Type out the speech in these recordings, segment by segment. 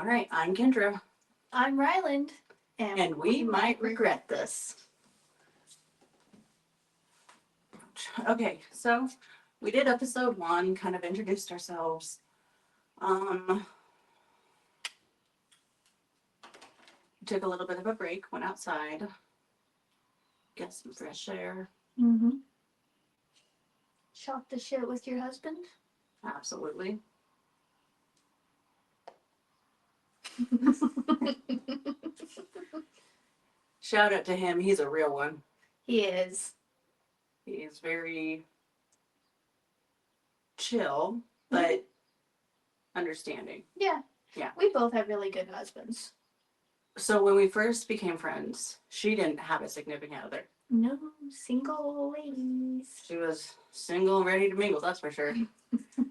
All right, I'm Kendra. I'm Ryland. And we might regret this. Okay, so we did episode 1, kind of introduced ourselves. Took a little bit of a break, went outside, get some fresh air. Mm-hmm. Shot the shit with your husband? Absolutely. Shout out to him. He's a real one. He is. He is very chill, but understanding. Yeah. Yeah. We both have really good husbands. So when we first became friends, she didn't have a significant other. No single ladies. She was single and ready to mingle, that's for sure.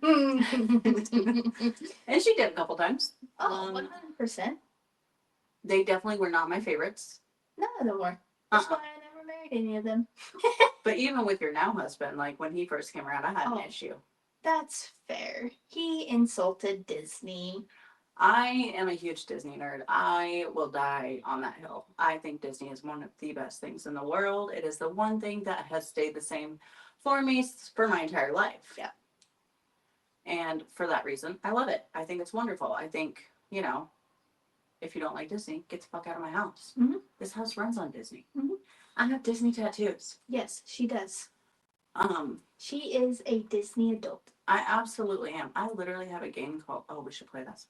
And she did a couple times. Oh, 100%. They definitely were not my favorites. None of them were. That's why I never married any of them. But even with your now husband, like when he first came around, I had an issue. That's fair. He insulted Disney. I am a huge Disney nerd. I will die on that hill. I think Disney is one of the best things in the world. It is the one thing that has stayed the same for me for my entire life. Yeah. And for that reason, I love it. I think it's wonderful. I think, you know, if you don't like Disney, get the fuck out of my house. Mm-hmm. This house runs on Disney. Mm-hmm. I have Disney tattoos. Yes, she does. She is a Disney adult. I absolutely am. I literally have a game called, we should play that.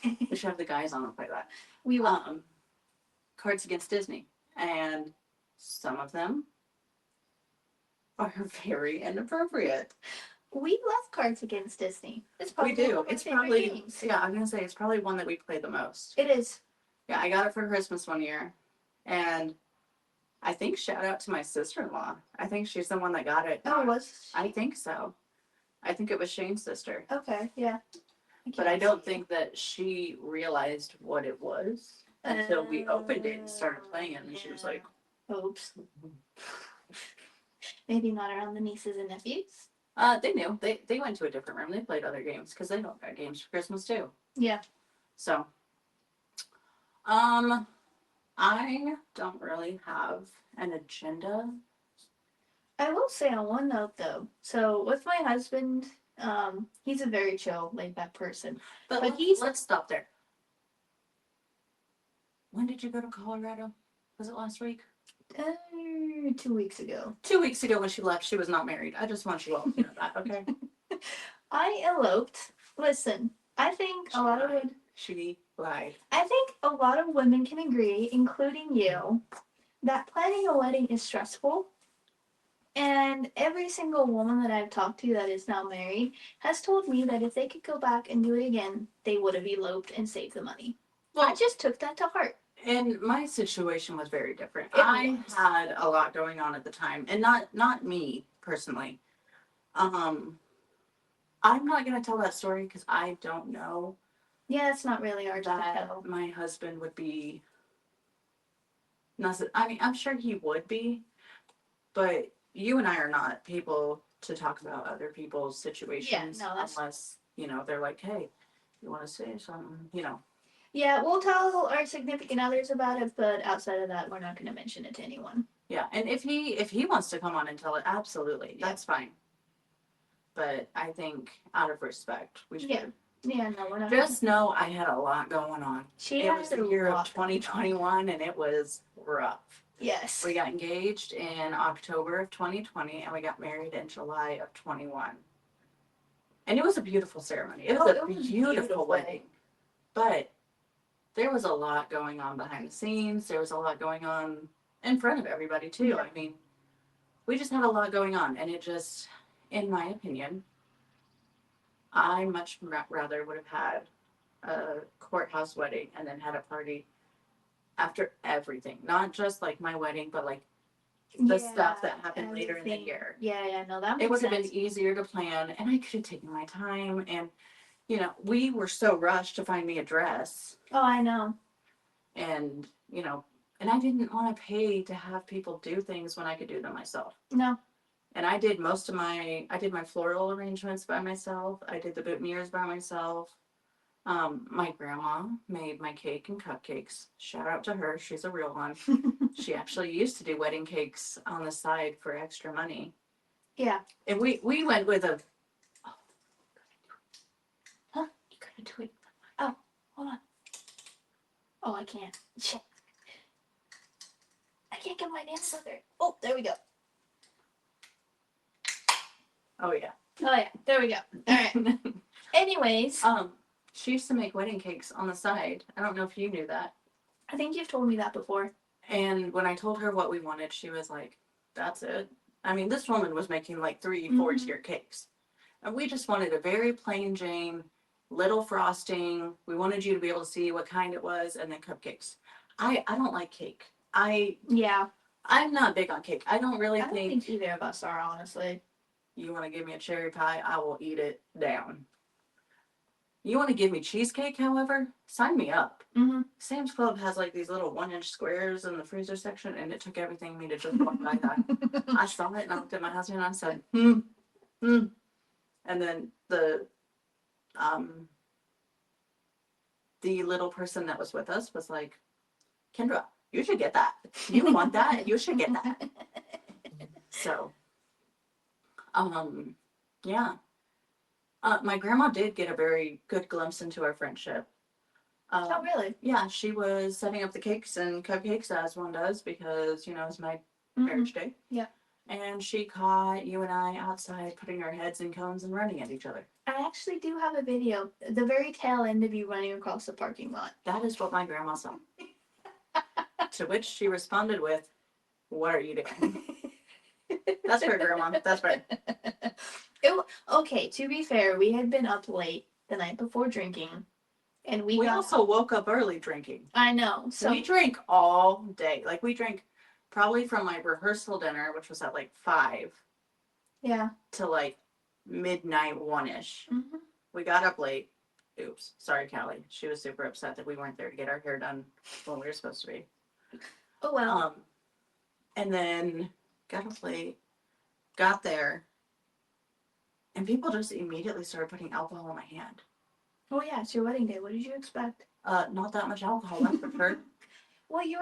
We should have the guys on and play that. We will. Cards Against Disney. And some of them are very inappropriate. We love Cards Against Disney. It's probably we do. It's probably games. Yeah, I'm gonna say it's probably one that we play the most. It is. Yeah, I got it for Christmas one year, and I think shout out to my sister-in-law. I think she's the one that got it. Oh, was she? I think so. I think it was Shane's sister. Okay, yeah. But I don't think that she realized what it was until we opened it and started playing it, and she was like, "Oops." Maybe not around the nieces and nephews. They knew. They went to a different room. They played other games because they don't got games for Christmas too. Yeah. So, I don't really have an agenda. I will say on one note though. So with my husband, he's a very chill, laid back person. But let's stop there. When did you go to Colorado? Was it last week? 2 weeks ago. 2 weeks ago when she left, she was not married. I just want you all to know that, okay? I eloped. Listen, I think She lied. I think a lot of women can agree, including you, that planning a wedding is stressful. And every single woman that I've talked to that is now married has told me that if they could go back and do it again, they would have eloped and saved the money. Well, I just took that to heart. And my situation was very different. I had a lot going on at the time, and not me personally. I'm not gonna tell that story because I don't know. Yeah, it's not really ours to tell. My husband would be. I mean, I'm sure he would be, but you and I are not people to talk about other people's situations unless they're like, hey, you want to say something, Yeah, we'll tell our significant others about it, but outside of that, we're not going to mention it to anyone. Yeah, and if he wants to come on and tell it, absolutely, that's fine. But I think out of respect, we should. Yeah, no, we're not. Just know I had a lot going on. It was the year of 2021, and it was rough. Yes. We got engaged in October of 2020, and we got married in July of 21. And it was a beautiful ceremony. It was a beautiful wedding. But there was a lot going on behind the scenes. There was a lot going on in front of everybody, too. Yeah. I mean, we just had a lot going on. And it just, in my opinion, I much rather would have had a courthouse wedding and then had a party after everything. Not just like my wedding, but like the stuff that happened later in the year. Yeah, no, that makes sense. It would have been easier to plan, and I could have taken my time. And, we were so rushed to find me a dress. Oh, I know. And, and I didn't want to pay to have people do things when I could do them myself. No. And I did my floral arrangements by myself. I did the boutonnieres by myself. My grandma made my cake and cupcakes. Shout out to her. She's a real one. She actually used to do wedding cakes on the side for extra money. Yeah. And we went with a. Huh? You gotta do it. Oh, hold on. Oh, I can't. Shit. I can't get my nails out there. Oh, there we go. Oh yeah. Oh yeah, there we go. All right. Anyways, She used to make wedding cakes on the side. I don't know if you knew that. I think you've told me that before. And when I told her what we wanted, she was like, "That's it." I mean, this woman was making like 3, 4-tier cakes, and we just wanted a very plain Jane, little frosting. We wanted you to be able to see what kind it was, and then cupcakes. I don't like cake. Yeah. I'm not big on cake. I don't really I don't think either of us are, honestly. You want to give me a cherry pie, I will eat it down. You want to give me cheesecake, however, sign me up. Mm-hmm. Sam's Club has like these little 1-inch squares in the freezer section, and it took everything in me to just walk by that. I saw it and I looked at my husband and I said, and then the little person that was with us was like, Kendra, you should get that. You want that? You should get that. So, yeah. My grandma did get a very good glimpse into our friendship. Oh, really? Yeah, she was setting up the cakes and cupcakes as one does because, it's my marriage day. Yeah. And she caught you and I outside putting our heads in cones and running at each other. I actually do have a video, the very tail end of you running across the parking lot. That is what my grandma saw. To which she responded with, "What are you doing?" That's fair, Grandma. That's fair. Okay, to be fair, we had been up late the night before drinking, and we also woke up early drinking. I know. So we drank all day. Like we drank probably from my rehearsal dinner, which was at like 5. Yeah. To like midnight 1-ish. Mm-hmm. We got up late. Oops. Sorry, Callie. She was super upset that we weren't there to get our hair done when we were supposed to be. Oh well. And then got up late, got there, and people just immediately started putting alcohol in my hand. Oh yeah, it's your wedding day. What did you expect? Not that much alcohol, that's for sure. Well, you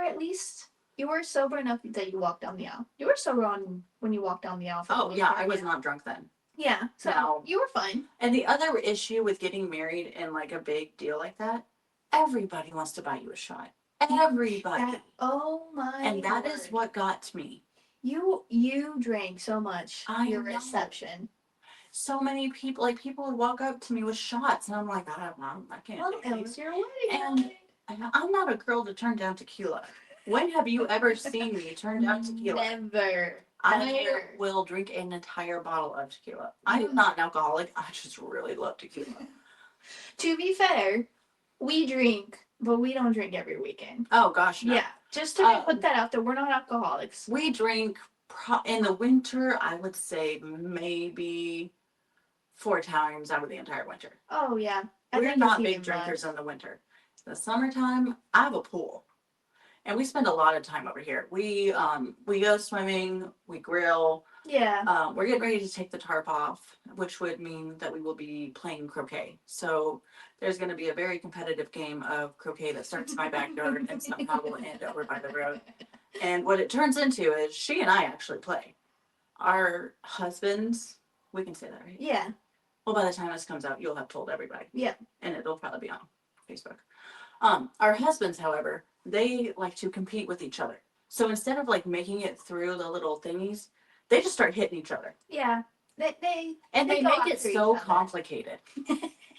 were sober enough that you walked down the aisle. You were sober when you walked down the aisle. Oh yeah, I was not drunk then. Yeah, so no. You were fine. And the other issue with getting married and like a big deal like that, everybody wants to buy you a shot. Everybody. Oh my. And that is what got to me. You drank so much. Your know. reception. So many people, like people would walk up to me with shots, and I'm like, I can't. Well, it was your wedding. And I'm not a girl to turn down tequila. When have you ever seen me turn down tequila? Never. I will drink an entire bottle of tequila. I am not an alcoholic. I just really love tequila. To be fair, we drink, but we don't drink every weekend. Oh gosh, no. Yeah, just to put that out there, we're not alcoholics. We drink in the winter. I would say maybe 4 times out of the entire winter. Oh yeah, we're not big drinkers in the winter. The summertime, I have a pool, and we spend a lot of time over here. We go swimming, we grill. Yeah. We're getting ready to take the tarp off, which would mean that we will be playing croquet. So there's going to be a very competitive game of croquet that starts in my backyard and somehow will end over by the road. And what it turns into is she and I actually play. Our husbands, we can say that, right? Yeah. Well, by the time this comes out, you'll have told everybody. Yeah. And it'll probably be on Facebook. Our husbands, however, they like to compete with each other. So instead of like making it through the little thingies, they just start hitting each other. Yeah. They make it so complicated.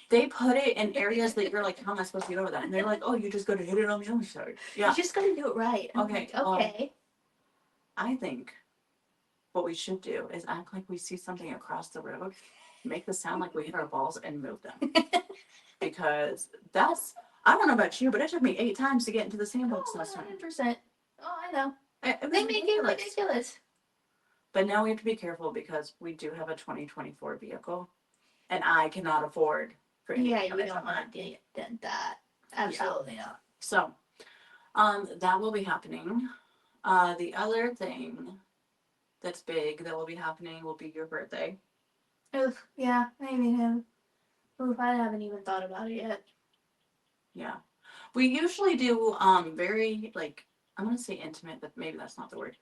They put it in areas that you're like, how am I supposed to get over that? And they're like, oh, you just got to hit it on the other side. Yeah. You just got to do it right. Okay. Okay. I think what we should do is act like we see something across the road, make the sound like we hit our balls, and move them. Because I don't know about you, but it took me 8 times to get into the sandbox last time. 100%. Oh, I know. They make it ridiculous. But now we have to be careful because we do have a 2024 vehicle, and I cannot afford for anything. Yeah, you don't want to dent that. Absolutely not. So, that will be happening. The other thing that's big that will be happening will be your birthday. Oof, yeah, maybe him. Oof, I haven't even thought about it yet. Yeah. We usually do very like I'm gonna say intimate, but maybe that's not the word.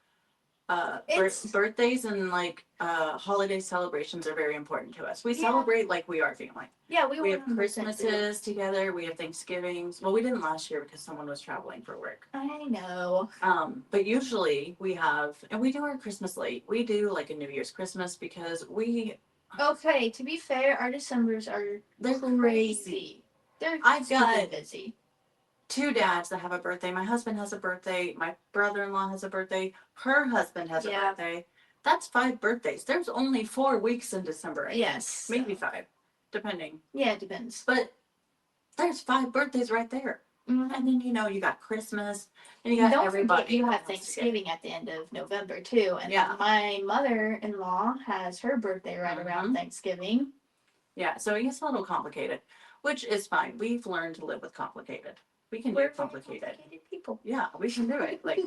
It's Birthdays and like holiday celebrations are very important to us. We Yeah. celebrate like we are family. yeah, we We have 100% do. Christmases together. We have Thanksgivings. Well, we didn't last year because someone was traveling for work. I know. But usually we have, and we do our Christmas late. We do like a New Year's Christmas because Okay, to be fair, our Decembers are they're crazy. They're I've got busy. two dads that have a birthday. My husband has a birthday. My brother-in-law has a birthday. Her husband has a Yeah. birthday. That's 5 birthdays. There's only 4 weeks in December. I think. Yes. Maybe 5, depending. Yeah, it depends. But there's 5 birthdays right there. Mhm. And then you got Christmas, and you got Don't everybody. forget you have else together. Thanksgiving at the end of November too, and Yeah. my mother-in-law has her birthday right around Thanksgiving. Yeah, so it gets a little complicated, which is fine. We've learned to live with complicated. We can We're do very complicated. people. Yeah, we can do it. Like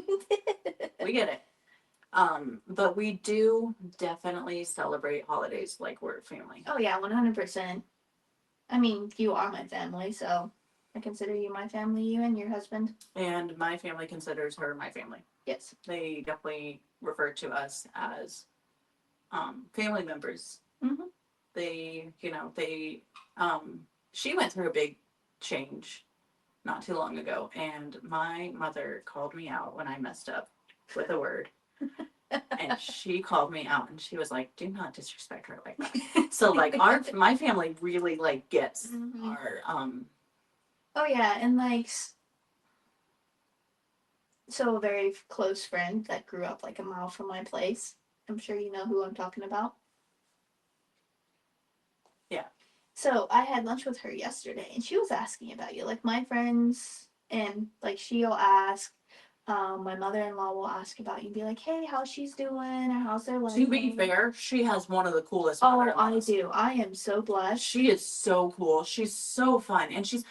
we get it. But we do definitely celebrate holidays like we're family. Oh yeah, 100%. I mean, you are my family, so I consider you my family, you and your husband. And my family considers her my family. Yes. They definitely refer to us as family members. Mm-hmm. She went through a big change not too long ago, and my mother called me out when I messed up with a word. And she called me out, and she was like, "Do not disrespect her like that." So like my family really like gets our Oh yeah, and like so a very close friend that grew up like a mile from my place. I'm sure you know who I'm talking about. Yeah. So I had lunch with her yesterday, and she was asking about you. Like my friends, and like she'll ask. My mother-in-law will ask about you, and be like, "Hey, how she's doing, or how's their life?" To be fair, she has one of the coolest Oh, I mother-in-laws. do. I am so blessed. She is so cool. She's so fun, and she's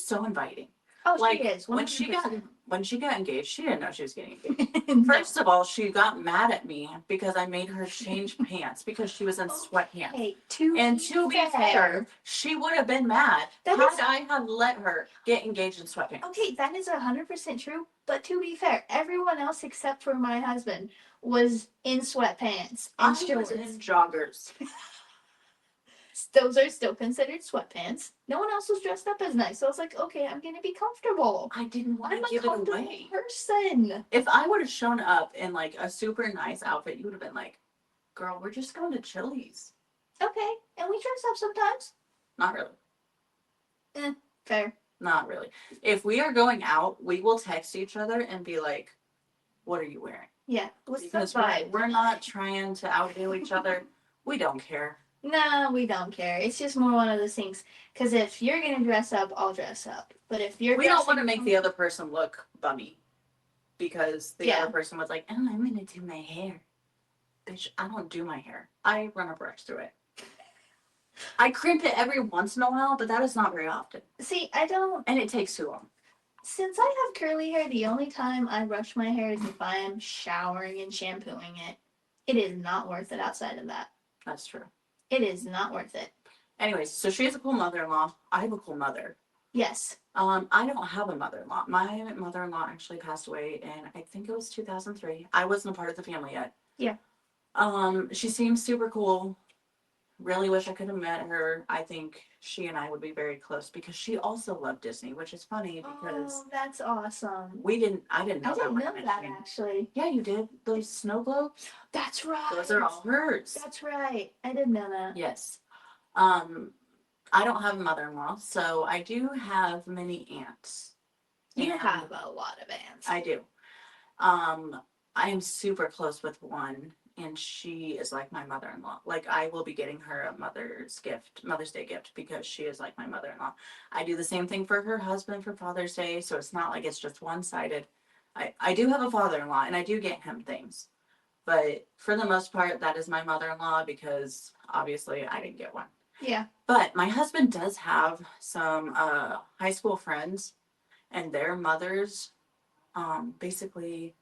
so inviting. Oh, Like she is. 100%. when she got engaged, she didn't know she was getting engaged. No. First of all, she got mad at me because I made her change pants because she was in sweatpants. Hey, And to be fair, she would have been mad had I have let her get engaged in sweatpants. Okay, that is 100% true. But to be fair, everyone else except for my husband was in sweatpants and shorts. I was in joggers. Those are still considered sweatpants. No one else was dressed up as nice. So I was like, okay, I'm gonna be comfortable. I didn't want I'm to a give it comfortable away. person. If I would have shown up in like a super nice outfit, you would have been like, "Girl, we're just going to Chili's." Okay, and we dress up sometimes. Not really. Fair. Not really. If we are going out, we will text each other and be like, "What are you wearing?" Yeah. What's Because the vibe? we're not trying to outdo each other. We don't care. No, we don't care. It's just more one of those things. Because if you're gonna dress up, I'll dress up. But if you're We don't want to make the other person look bummy. Because the Yeah. other person was like, "Oh, I'm gonna do my hair." Bitch, I don't do my hair. I run a brush through it. I crimp it every once in a while, but that is not very often. See, I don't. And it takes too long. Since I have curly hair, the only time I brush my hair is if I am showering and shampooing it. It is not worth it outside of that. That's true. It is not worth it. Anyways, so she has a cool mother-in-law. I have a cool mother. Yes. I don't have a mother-in-law. My mother-in-law actually passed away in, I think it was 2003. I wasn't a part of the family yet. Yeah. She seems super cool. Really wish I could have met her. I think she and I would be very close because she also loved Disney, which is funny because that's awesome. I didn't know I didn't know that mentioning. actually. Yeah, you did. Those snow globes? That's right. Those are all hers. That's right. I didn't know that. Yes. I don't have a mother-in-law, so I do have many aunts. You And have a lot of aunts. I do. I am super close with one, and she is like my mother-in-law. Like I will be getting her a Mother's Day gift, because she is like my mother-in-law. I do the same thing for her husband for Father's Day, so it's not like it's just one-sided. I do have a father-in-law, and I do get him things. But for the most part, that is my mother-in-law, because obviously I didn't get one. Yeah. But my husband does have some high school friends, and their mothers basically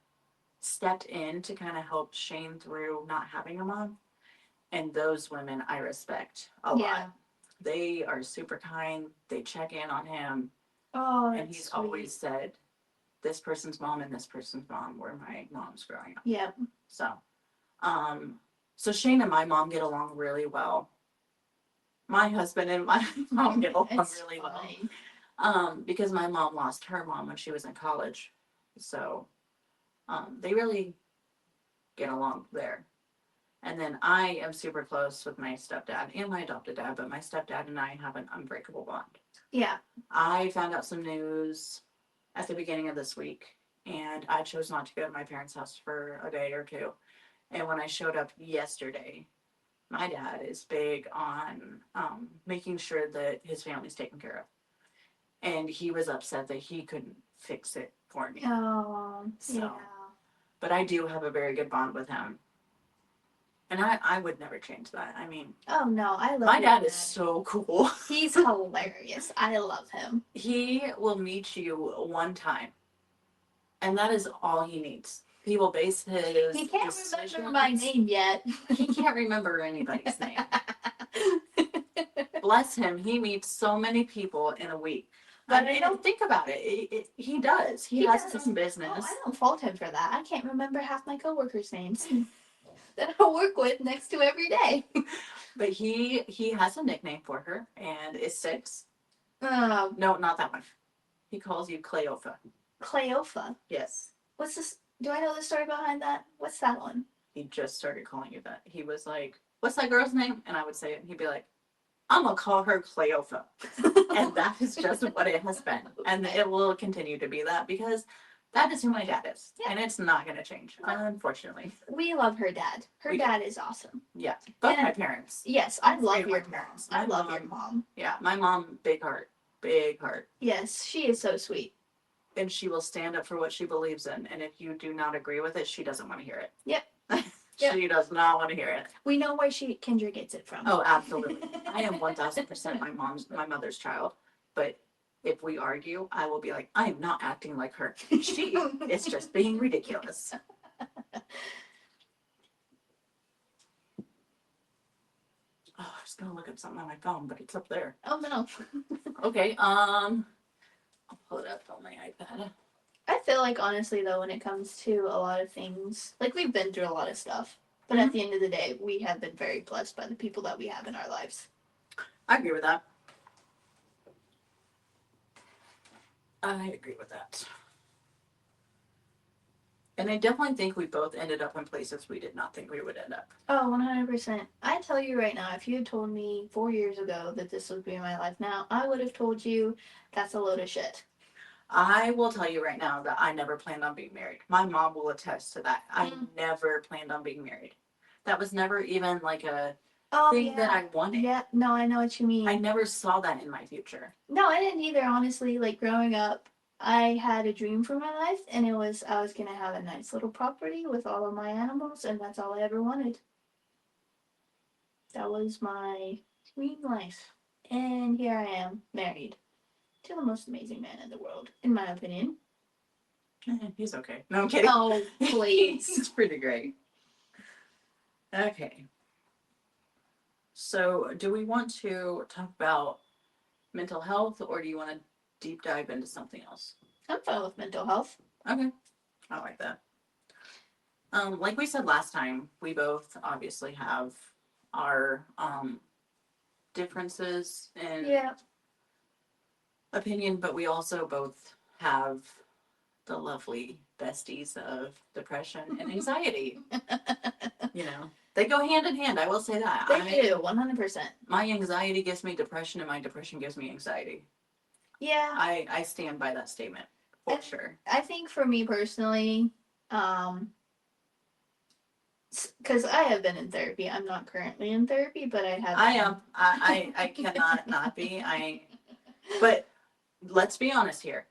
stepped in to kind of help Shane through not having a mom. And those women I respect a lot. They are super kind. They check in on him. Oh, And that's he's sweet. always said, this person's mom and this person's mom were my moms growing up. Yep. So, so Shane and my mom get along really well. My husband and my mom get along It's really fine. well. Because my mom lost her mom when she was in college. So, they really get along there. And then I am super close with my stepdad and my adopted dad, but my stepdad and I have an unbreakable bond. Yeah. I found out some news at the beginning of this week, and I chose not to go to my parents' house for a day or two. And when I showed up yesterday, my dad is big on making sure that his family's taken care of. And he was upset that he couldn't fix it for me. Oh, So, yeah. but I do have a very good bond with him. And I would never change that. I mean, Oh no, I love my your dad is so cool. He's hilarious. I love him. He will meet you one time, and that is all he needs. He will base his He can't decisions. remember my name yet. He can't remember anybody's name. Bless him. He meets so many people in a week. But I don't think about it. He does. He has does. some business. Oh, I don't fault him for that. I can't remember half my coworkers' names that I work with next to every day. But he has a nickname for her, and it's Six. Um, No, not that one. He calls you Cleofa. Cleofa. Yes. What's this? Do I know the story behind that? What's that one? He just started calling you that. He was like, "What's that girl's name?" And I would say it, and he'd be like, "I'm gonna call her Cleofa," and that is just what it has been, and it will continue to be that because that is who my dad is, and it's not gonna change, unfortunately. We love her dad. Her dad is awesome. Yeah, both And my parents. Yes, I love Three your of my parents. I My love your mom- mom. Yeah, my mom, big heart, big heart. Yes, she is so sweet. And she will stand up for what she believes in. And if you do not agree with it, she doesn't want to hear it. Yep. She does not want to hear it. We know where Kendra gets it from. Oh, absolutely. I am 1000% my mother's child. But if we argue, I will be like, I am not acting like her. She is just being ridiculous. Oh, I was gonna look up something on my phone, but it's up there. Oh no. Okay, I'll pull it up on my iPad. I feel like honestly though, when it comes to a lot of things, like we've been through a lot of stuff, but at the end of the day, we have been very blessed by the people that we have in our lives. I agree with that. I agree with that. And I definitely think we both ended up in places we did not think we would end up. Oh, 100%. I tell you right now, if you had told me 4 years ago that this would be my life now, I would have told you that's a load of shit. I will tell you right now that I never planned on being married. My mom will attest to that. I never planned on being married. That was never even like a thing that I wanted. Yeah, no, I know what you mean. I never saw that in my future. No, I didn't either, honestly. Like growing up, I had a dream for my life, and it was I was gonna have a nice little property with all of my animals, and that's all I ever wanted. That was my dream life. And here I am, married to the most amazing man in the world, in my opinion. He's okay. No, I'm kidding. Oh, please. He's pretty great. Okay. So, do we want to talk about mental health, or do you want to deep dive into something else? I'm fine with mental health. Okay. I like that. Like we said last time, we both obviously have our differences in opinion, but we also both have the lovely besties of depression and anxiety. You know, they go hand in hand. I will say that. They do, 100%. My anxiety gives me depression, and my depression gives me anxiety. Yeah. I stand by that statement for sure. I think for me personally, because I have been in therapy. I'm not currently in therapy, but I have. I am. I cannot not be. But let's be honest here.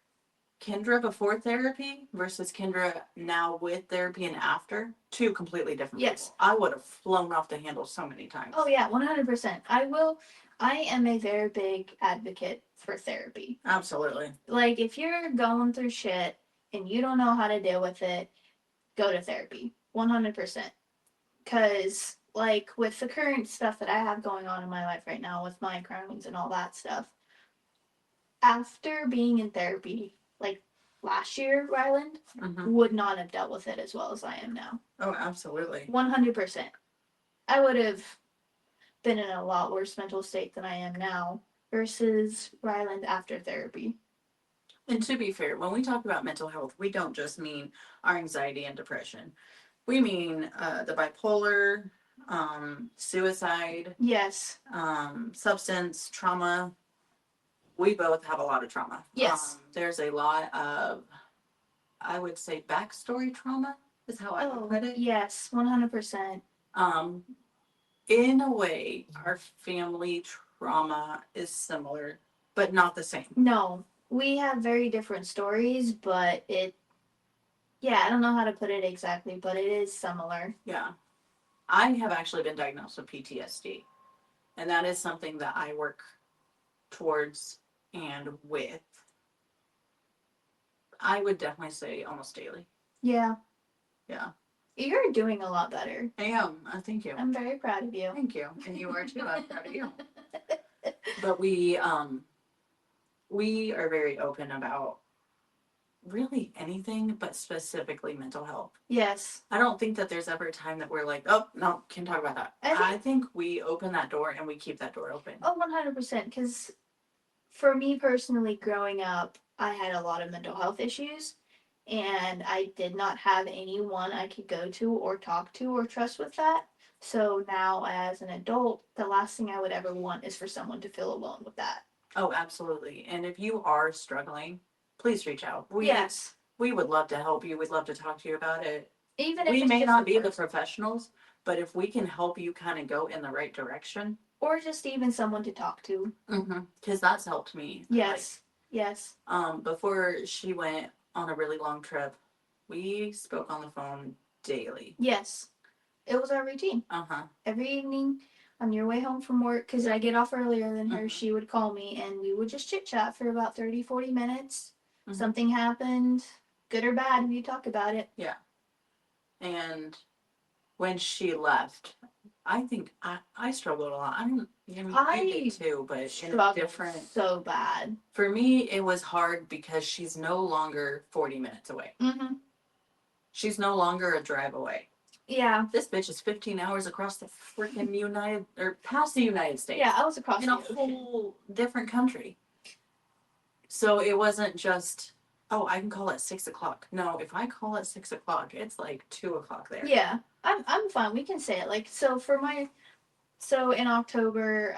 Kendra before therapy versus Kendra now with therapy and after, two completely different people. I would have flown off the handle so many times. Oh yeah, 100%. I am a very big advocate for therapy. Absolutely. Like if you're going through shit and you don't know how to deal with it, go to therapy. 100%. Because like with the current stuff that I have going on in my life right now with my Crohn's and all that stuff, after being in therapy, like last year, Ryland, would not have dealt with it as well as I am now. Oh, absolutely. 100%. I would have been in a lot worse mental state than I am now versus Ryland after therapy. And to be fair, when we talk about mental health, we don't just mean our anxiety and depression. We mean the bipolar, suicide, Yes. substance, trauma. We both have a lot of trauma. Yes. There's a lot of, I would say, backstory trauma is how I would put it. Yes, 100%. In a way, our family trauma is similar, but not the same. No, we have very different stories, but I don't know how to put it exactly, but it is similar. Yeah. I have actually been diagnosed with PTSD, and that is something that I work towards and with. I would definitely say almost daily. Yeah. Yeah. You're doing a lot better. I am. Thank you. I'm very proud of you. Thank you. And you are too. I'm proud of you. But we are very open about really anything, but specifically mental health. Yes. I don't think that there's ever a time that we're like, oh, no, can't talk about that. I think we open that door and we keep that door open. Oh, 100%. Because for me personally, growing up, I had a lot of mental health issues. And I did not have anyone I could go to or talk to or trust with that. So now, as an adult, the last thing I would ever want is for someone to feel alone with that. Oh, absolutely. And if you are struggling, please reach out. Yes. We would love to help you. We'd love to talk to you about it. Even if we it's may just not be the professionals, but if we can help you kind of go in the right direction. Or just even someone to talk to. Because that's helped me. Yes. Yes. Before she went on a really long trip, we spoke on the phone daily. Yes. It was our routine. Every evening on your way home from work, because I get off earlier than her, she would call me and we would just chit chat for about 30, 40 minutes. Something happened, good or bad, we talk about it. Yeah. And when she left, I think I struggled a lot. I did too, but in a different. So bad. For me, it was hard because she's no longer 40 minutes away. She's no longer a drive away. Yeah. This bitch is 15 hours across the freaking past the United States. Yeah, I was across in a whole different country. So it wasn't just, oh, I can call at 6 o'clock. No, if I call at 6 o'clock, it's like 2 o'clock there. Yeah, I'm fine. We can say it. Like, so in October,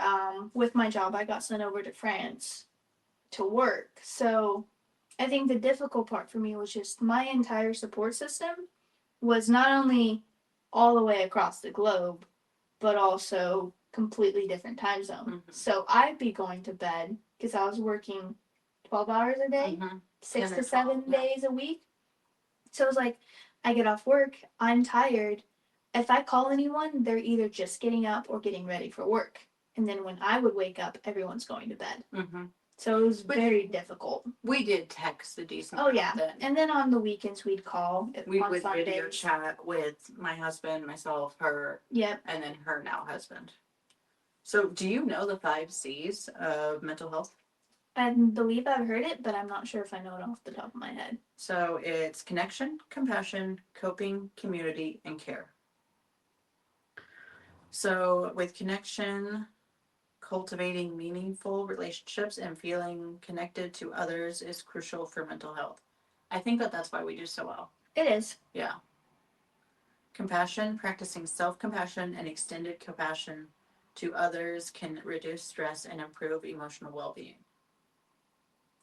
with my job, I got sent over to France to work. So I think the difficult part for me was just my entire support system was not only all the way across the globe, but also completely different time zone. So I'd be going to bed because I was working 12 hours a day, 6 to 7 days a week. So it was like, I get off work, I'm tired. If I call anyone, they're either just getting up or getting ready for work. And then when I would wake up, everyone's going to bed. So it was very difficult. We did text a decent amount. Oh, yeah. Then. And then on the weekends, we'd call. We would video chat with my husband, myself, her. Yep. And then her now husband. So do you know the 5 C's of mental health? I believe I've heard it, but I'm not sure if I know it off the top of my head. So it's connection, compassion, coping, community, and care. So with connection, cultivating meaningful relationships and feeling connected to others is crucial for mental health. I think that's why we do so well. It is. Yeah. Compassion, practicing self-compassion and extended compassion to others can reduce stress and improve emotional well-being.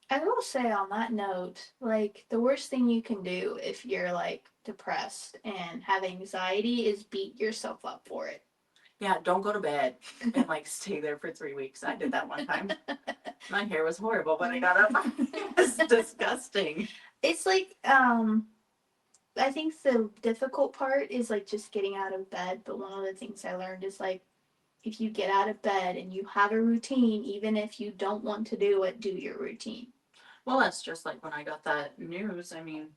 I will say on that note, like, the worst thing you can do if you're, like, depressed and have anxiety is beat yourself up for it. Yeah, don't go to bed and, like, stay there for 3 weeks. I did that one time. My hair was horrible when I got up. It was disgusting. It's like, I think the difficult part is, like, just getting out of bed. But one of the things I learned is, like, if you get out of bed and you have a routine, even if you don't want to do it, do your routine. Well, that's just like when I got that news. I mean,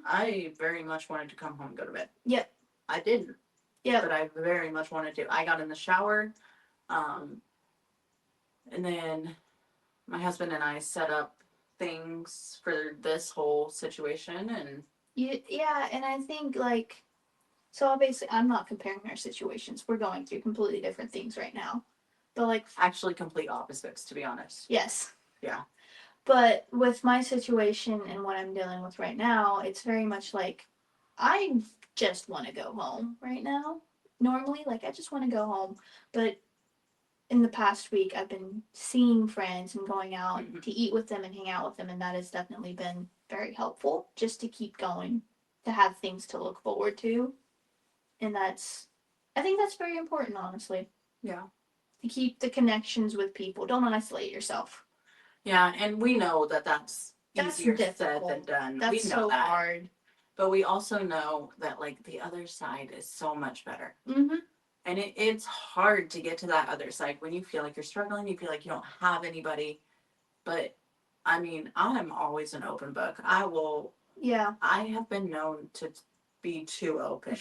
I very much wanted to come home and go to bed. Yep. I didn't. Yeah. But I very much wanted to. I got in the shower, and then my husband and I set up things for this whole situation, and Yeah, and I think like so obviously I'm not comparing our situations. We're going through completely different things right now. But like actually complete opposites, to be honest. yes. Yeah. But with my situation and what I'm dealing with right now, it's very much like I just want to go home right now. Normally, like I just want to go home, but in the past week I've been seeing friends and going out Mhm. to eat with them and hang out with them, and that has definitely been very helpful just to keep going, to have things to look forward to. And that's I think that's very important, honestly, Yeah. to keep the connections with people. Don't isolate yourself. Yeah, and we know that that's That's easier said than difficult. done. We That's know so that. hard. But we also know that like the other side is so much better. Mm-hmm. And it's hard to get to that other side when you feel like you're struggling, you feel like you don't have anybody. But I mean, I'm always an open book. Yeah. I have been known to be too open.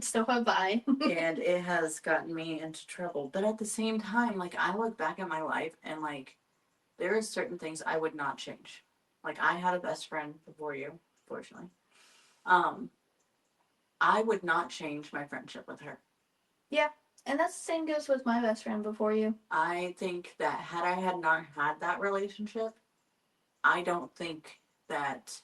So have I. And it has gotten me into trouble. But at the same time, like I look back at my life and like there are certain things I would not change. Like I had a best friend before you, fortunately. Um, I would not change my friendship with her. Yeah. And that's the same goes with my best friend before you. I think that had I had not had that relationship, I don't think that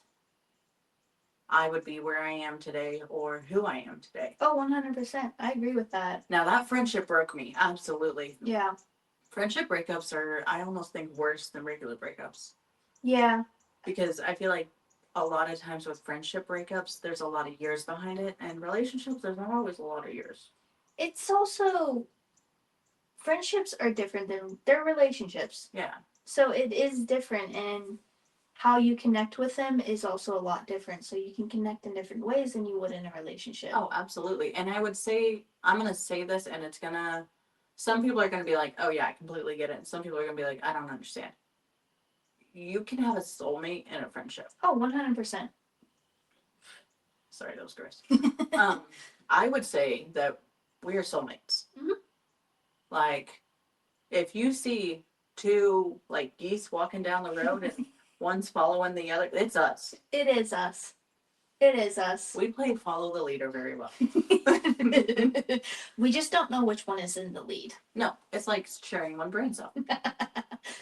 I would be where I am today or who I am today. Oh, 100%. I agree with that. Now that friendship broke me, absolutely. Yeah. Friendship breakups are, I almost think, worse than regular breakups. Yeah. Because I feel like a lot of times with friendship breakups, there's a lot of years behind it, and relationships, there's not always a lot of years. It's also friendships are different than their relationships. Yeah. So it is different, and how you connect with them is also a lot different. So you can connect in different ways than you would in a relationship. Oh, absolutely. And I would say, I'm going to say this, and some people are going to be like, oh, yeah, I completely get it. And some people are going to be like, I don't understand. You can have a soulmate in a friendship. Oh, 100%. Sorry, that was gross. I would say that we are soulmates. Mhm. Like, if you see two like geese walking down the road and one's following the other, it's us. It is us. It is us. We play follow the leader very well. We just don't know which one is in the lead. No, it's like sharing one brain cell.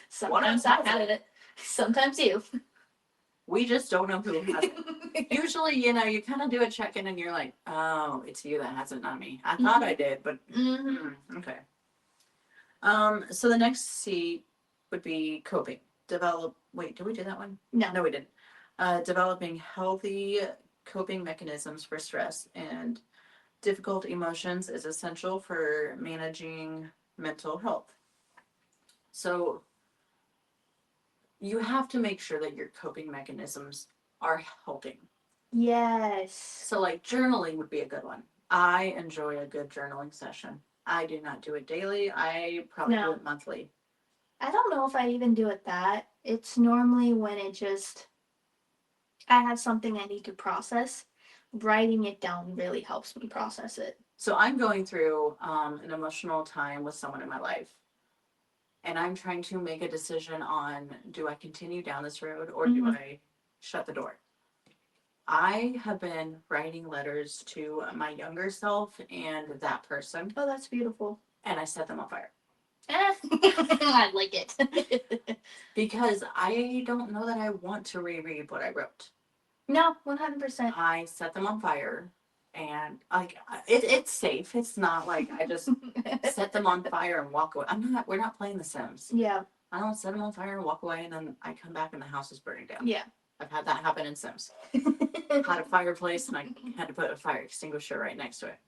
Sometimes I have it. Sometimes you. We just don't know who has it. Usually, you kind of do a check-in and you're like, oh, it's you that has it, not me. I thought I did, but okay. So the next C would be coping. Wait, did we do that one? No, we didn't. Developing healthy coping mechanisms for stress and difficult emotions is essential for managing mental health. So you have to make sure that your coping mechanisms are helping. Yes. So like journaling would be a good one. I enjoy a good journaling session. I do not do it daily. I probably do it monthly. I don't know if I even do it that. It's normally when I have something I need to process. Writing it down really helps me process it. So I'm going through an emotional time with someone in my life. And I'm trying to make a decision on, do I continue down this road or do I shut the door? I have been writing letters to my younger self and that person. Oh, that's beautiful. And I set them on fire. I like it. Because I don't know that I want to reread what I wrote. No, 100%. I set them on fire. And like it's safe. It's not like I just set them on fire and walk away. We're not playing The Sims. Yeah. I don't set them on fire and walk away and then I come back and the house is burning down. Yeah. I've had that happen in Sims. Had a fireplace and I had to put a fire extinguisher right next to it.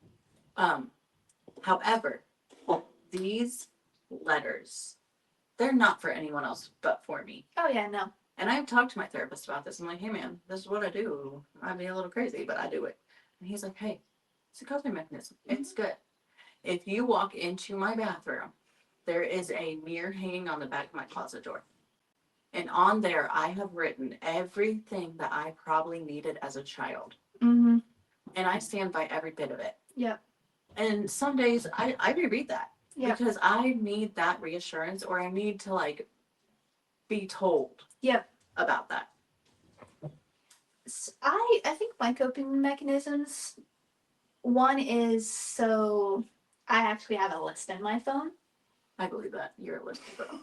However, these letters, they're not for anyone else but for me. Oh yeah, no. And I've talked to my therapist about this. I'm like, hey man, this is what I do. I'd be a little crazy, but I do it. And he's like, hey, it's a coping mechanism. It's good. If you walk into my bathroom, there is a mirror hanging on the back of my closet door. And on there, I have written everything that I probably needed as a child. Mm-hmm. And I stand by every bit of it. Yep. And some days I reread that. Yep. Because I need that reassurance or I need to like be told Yep. about that. I think my coping mechanisms, one is, so I actually have a list in my phone. I believe that. You're a list girl.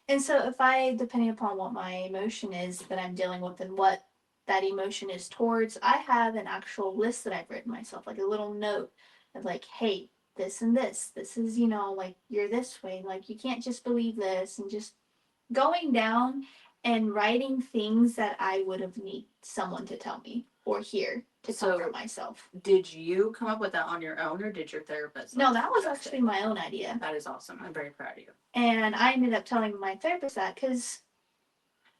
And so if I, depending upon what my emotion is that I'm dealing with and what that emotion is towards, I have an actual list that I've written myself, like a little note of like, hey, this and this is, like, you're this way, like, you can't just believe this, and just going down and writing things that I would have need someone to tell me or hear to comfort myself. Did you come up with that on your own, or did your therapist? No, that was actually my own idea. That is awesome. I'm very proud of you. And I ended up telling my therapist that because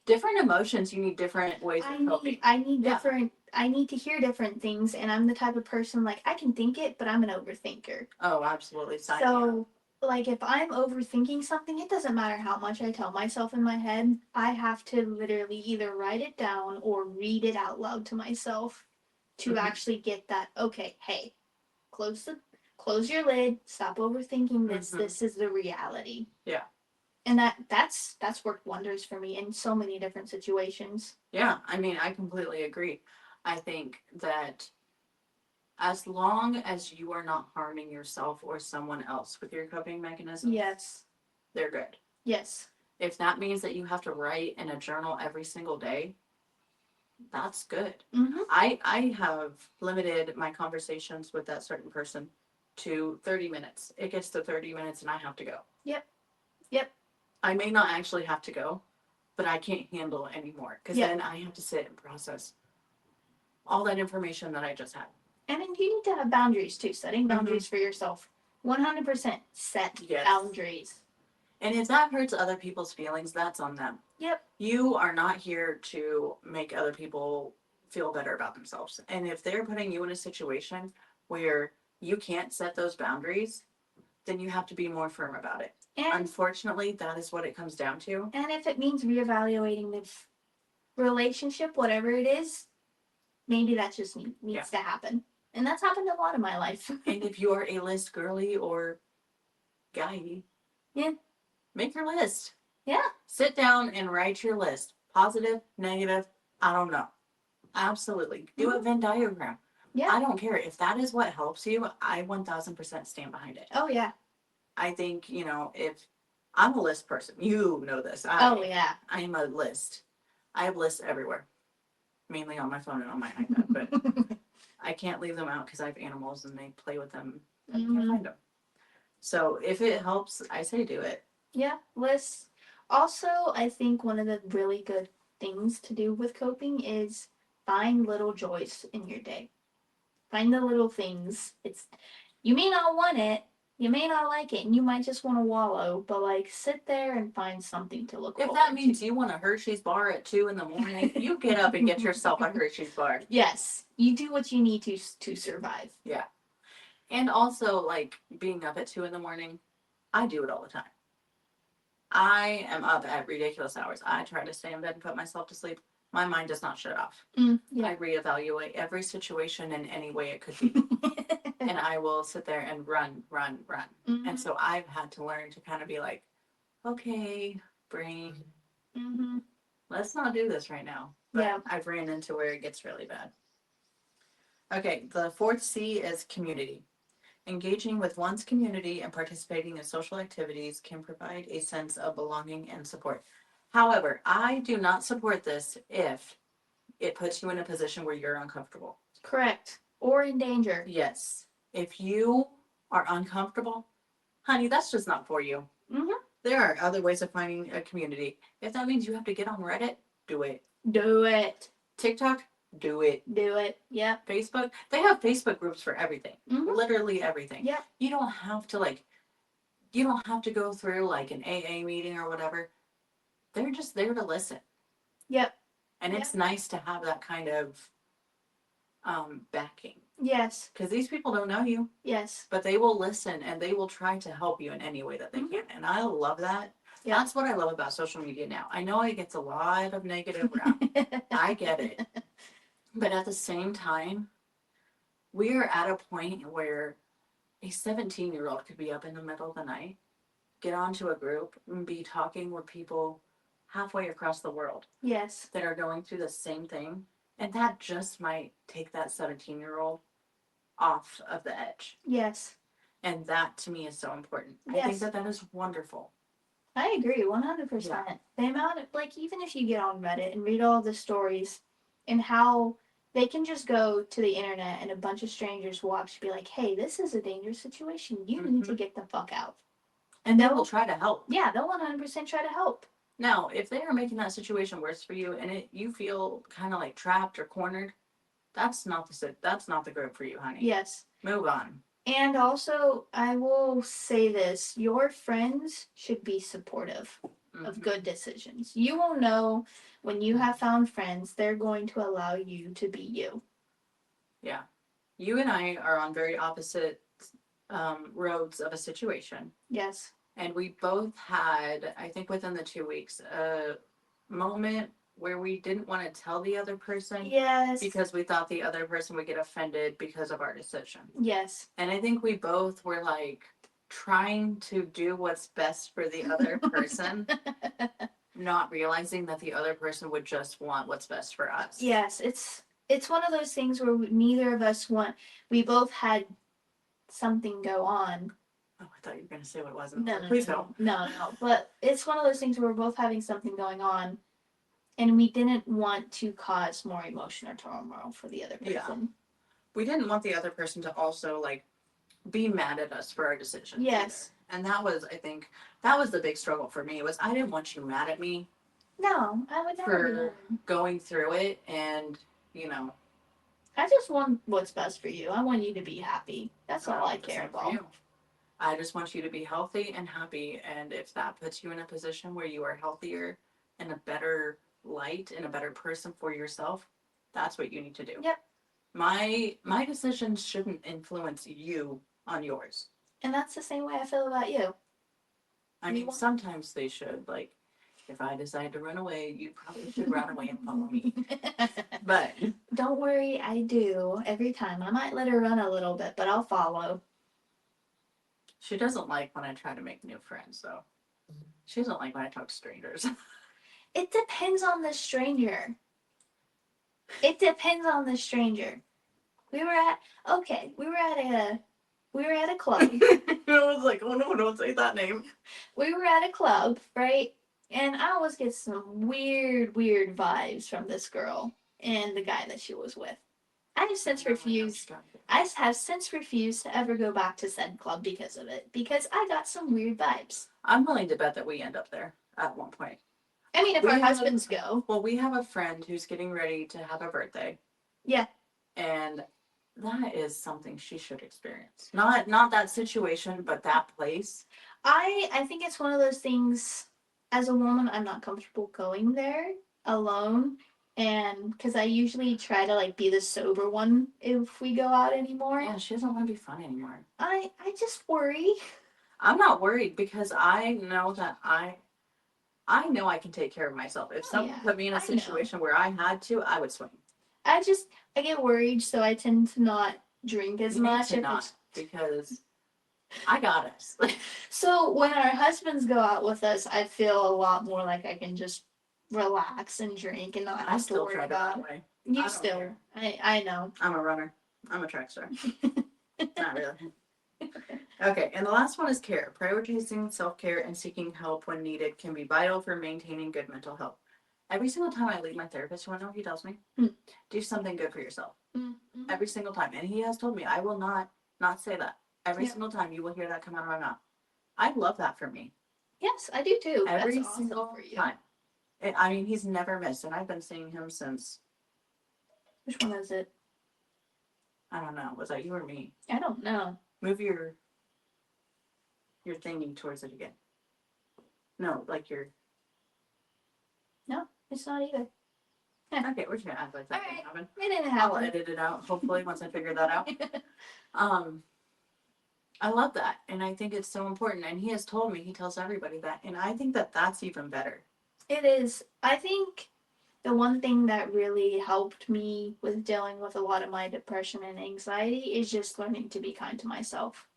different emotions, you need different ways of coping. I need different. I need to hear different things, and I'm the type of person, like, I can think it, but I'm an overthinker. Oh, absolutely. So, like, if I'm overthinking something, it doesn't matter how much I tell myself in my head. I have to literally either write it down or read it out loud to myself to actually get that. Okay, hey, close your lid. Stop overthinking this. This is the reality. Yeah. And that's worked wonders for me in so many different situations. Yeah, I mean, I completely agree. I think that as long as you are not harming yourself or someone else with your coping mechanisms, yes, they're good. Yes. If that means that you have to write in a journal every single day, that's good. Mm-hmm. I have limited my conversations with that certain person to 30 minutes. It gets to 30 minutes and I have to go. Yep. I may not actually have to go, but I can't handle it anymore because then I have to sit and process all that information that I just had. And then you need to have boundaries too, setting boundaries for yourself. 100% set boundaries. And if that hurts other people's feelings, that's on them. Yep. You are not here to make other people feel better about themselves. And if they're putting you in a situation where you can't set those boundaries, then you have to be more firm about it. And unfortunately, that is what it comes down to. And if it means reevaluating the relationship, whatever it is, maybe that just needs to happen. And that's happened a lot in my life. And if you're a list girly or guy, make your list. Yeah. Sit down and write your list. Positive, negative, I don't know. Absolutely. Do a Venn diagram. Yeah. I don't care. If that is what helps you, I 1000% stand behind it. Oh, yeah. I think, if I'm a list person, you know this. I am a list. I have lists everywhere, mainly on my phone and on my iPad, but I can't leave them out because I have animals and they play with them. I can't find them. So if it helps, I say do it. Yeah, lists. Also, I think one of the really good things to do with coping is find little joys in your day. Find the little things. You may not want it, you may not like it, and you might just want to wallow, but like sit there and find something to look forward to. If that means you want a Hershey's bar at 2 a.m, you get up and get yourself a Hershey's bar. Yes, you do what you need to survive. Yeah. And also, like, being up at 2 a.m, I do it all the time. I am up at ridiculous hours. I try to stay in bed and put myself to sleep. My mind does not shut off. I reevaluate every situation in any way it could be. And I will sit there and run. And so I've had to learn to kind of be like, okay, brain, let's not do this right now. But I've ran into where it gets really bad. Okay, the fourth C is community. Engaging with one's community and participating in social activities can provide a sense of belonging and support. However, I do not support this if it puts you in a position where you're uncomfortable. Correct. Or in danger. Yes. If you are uncomfortable, honey, that's just not for you. There are other ways of finding a community. If that means you have to get on Reddit, do it. Do it. TikTok, do it. Do it. Yeah. Facebook, they have Facebook groups for everything. Literally everything. Yeah. You don't have to go through like an AA meeting or whatever. They're just there to listen. Yep. And it's nice to have that kind of backing. Yes. Because these people don't know you. Yes. But they will listen and they will try to help you in any way that they can. And I love that. Yeah. That's what I love about social media now. I know it gets a lot of negative rap. I get it. But at the same time, we are at a point where a 17-year-old could be up in the middle of the night, get onto a group, and be talking with people halfway across the world Yes. that are going through the same thing. And that just might take that 17-year-old off of the edge. Yes. And that to me is so important. I Yes. think that that is wonderful. I agree 100%. Yeah. The amount of, like, even if you get on Reddit and read all the stories and how they can just go to the internet and a bunch of strangers will actually be like, hey, this is a dangerous situation. You need to get the fuck out. And they will try to help. Yeah, they'll 100% try to help. Now, if they are making that situation worse for you and you feel kind of like trapped or cornered, that's not the group for you, honey. Yes. Move on. And also, I will say this, your friends should be supportive of good decisions. You will know when you have found friends, they're going to allow you to be you. Yeah. You and I are on very opposite roads of a situation. Yes. And we both had, I think within the 2 weeks, a moment where we didn't want to tell the other person. Yes. Because we thought the other person would get offended because of our decision. Yes. And I think we both were like trying to do what's best for the other person, not realizing that the other person would just want what's best for us. Yes, it's one of those things where neither of us we both had something go on. Oh, I thought you were going to say what it was. No, Please don't. No. But it's one of those things where we're both having something going on, and we didn't want to cause more emotion or turmoil for the other person. Yeah. We didn't want the other person to also like be mad at us for our decision. Yes. Either. And that was, I think, that was the big struggle for me. Was I didn't want you mad at me. No, I would never. For going through it, and I just want what's best for you. I want you to be happy. That's all I care about. I just want you to be healthy and happy, and if that puts you in a position where you are healthier and a better light and a better person for yourself, that's what you need to do. Yep. My decisions shouldn't influence you on yours. And that's the same way I feel about you. I mean, sometimes they should. Like, if I decide to run away, you probably should run away and follow me. But don't worry, I do every time. I might let her run a little bit, but I'll follow. She doesn't like when I try to make new friends, though. She doesn't like when I talk to strangers. It depends on the stranger. It depends on the stranger. We were at a club. I was like, oh no, don't say that name. We were at a club, right? And I always get some weird vibes from this girl and the guy that she was with. I have since refused to ever go back to said club because of it. Because I got some weird vibes. I'm willing to bet that we end up there at one point. I mean, if our husbands go. Well, we have a friend who's getting ready to have a birthday. Yeah. And that is something she should experience. Not that situation, but that place. I think it's one of those things, as a woman, I'm not comfortable going there alone. And because I usually try to like be the sober one if we go out anymore. Yeah, she doesn't want to be fun anymore. I just worry. I'm not worried because I know that I know I can take care of myself. If someone put me in a situation where I had to, I would swing. I get worried, so I tend to not drink as much. Because I got us. So when our husbands go out with us, I feel a lot more like I can just relax and drink and not have to worry about it. You still. I know. I'm a runner. I'm a track star. Not really. Okay, and the last one is care. Prioritizing self-care and seeking help when needed can be vital for maintaining good mental health. Every single time I leave my therapist, you want to know what he tells me? Do something good for yourself. Mm-hmm. Every single time. And he has told me, I will not say that. Every single time you will hear that come out of my mouth. I love that for me. Yes, I do too. Every single time. I mean, he's never missed, and I've been seeing him since... Which one is it? I don't know. Was that you or me? I don't know. Move your thingy towards it again. No, like your... No, it's not either. Okay, we're just gonna act like that didn't happen. It didn't happen. I'll edit it out, hopefully, once I figure that out. I love that, and I think it's so important, and he has told me, he tells everybody that, and I think that that's even better. It is. I think the one thing that really helped me with dealing with a lot of my depression and anxiety is just learning to be kind to myself.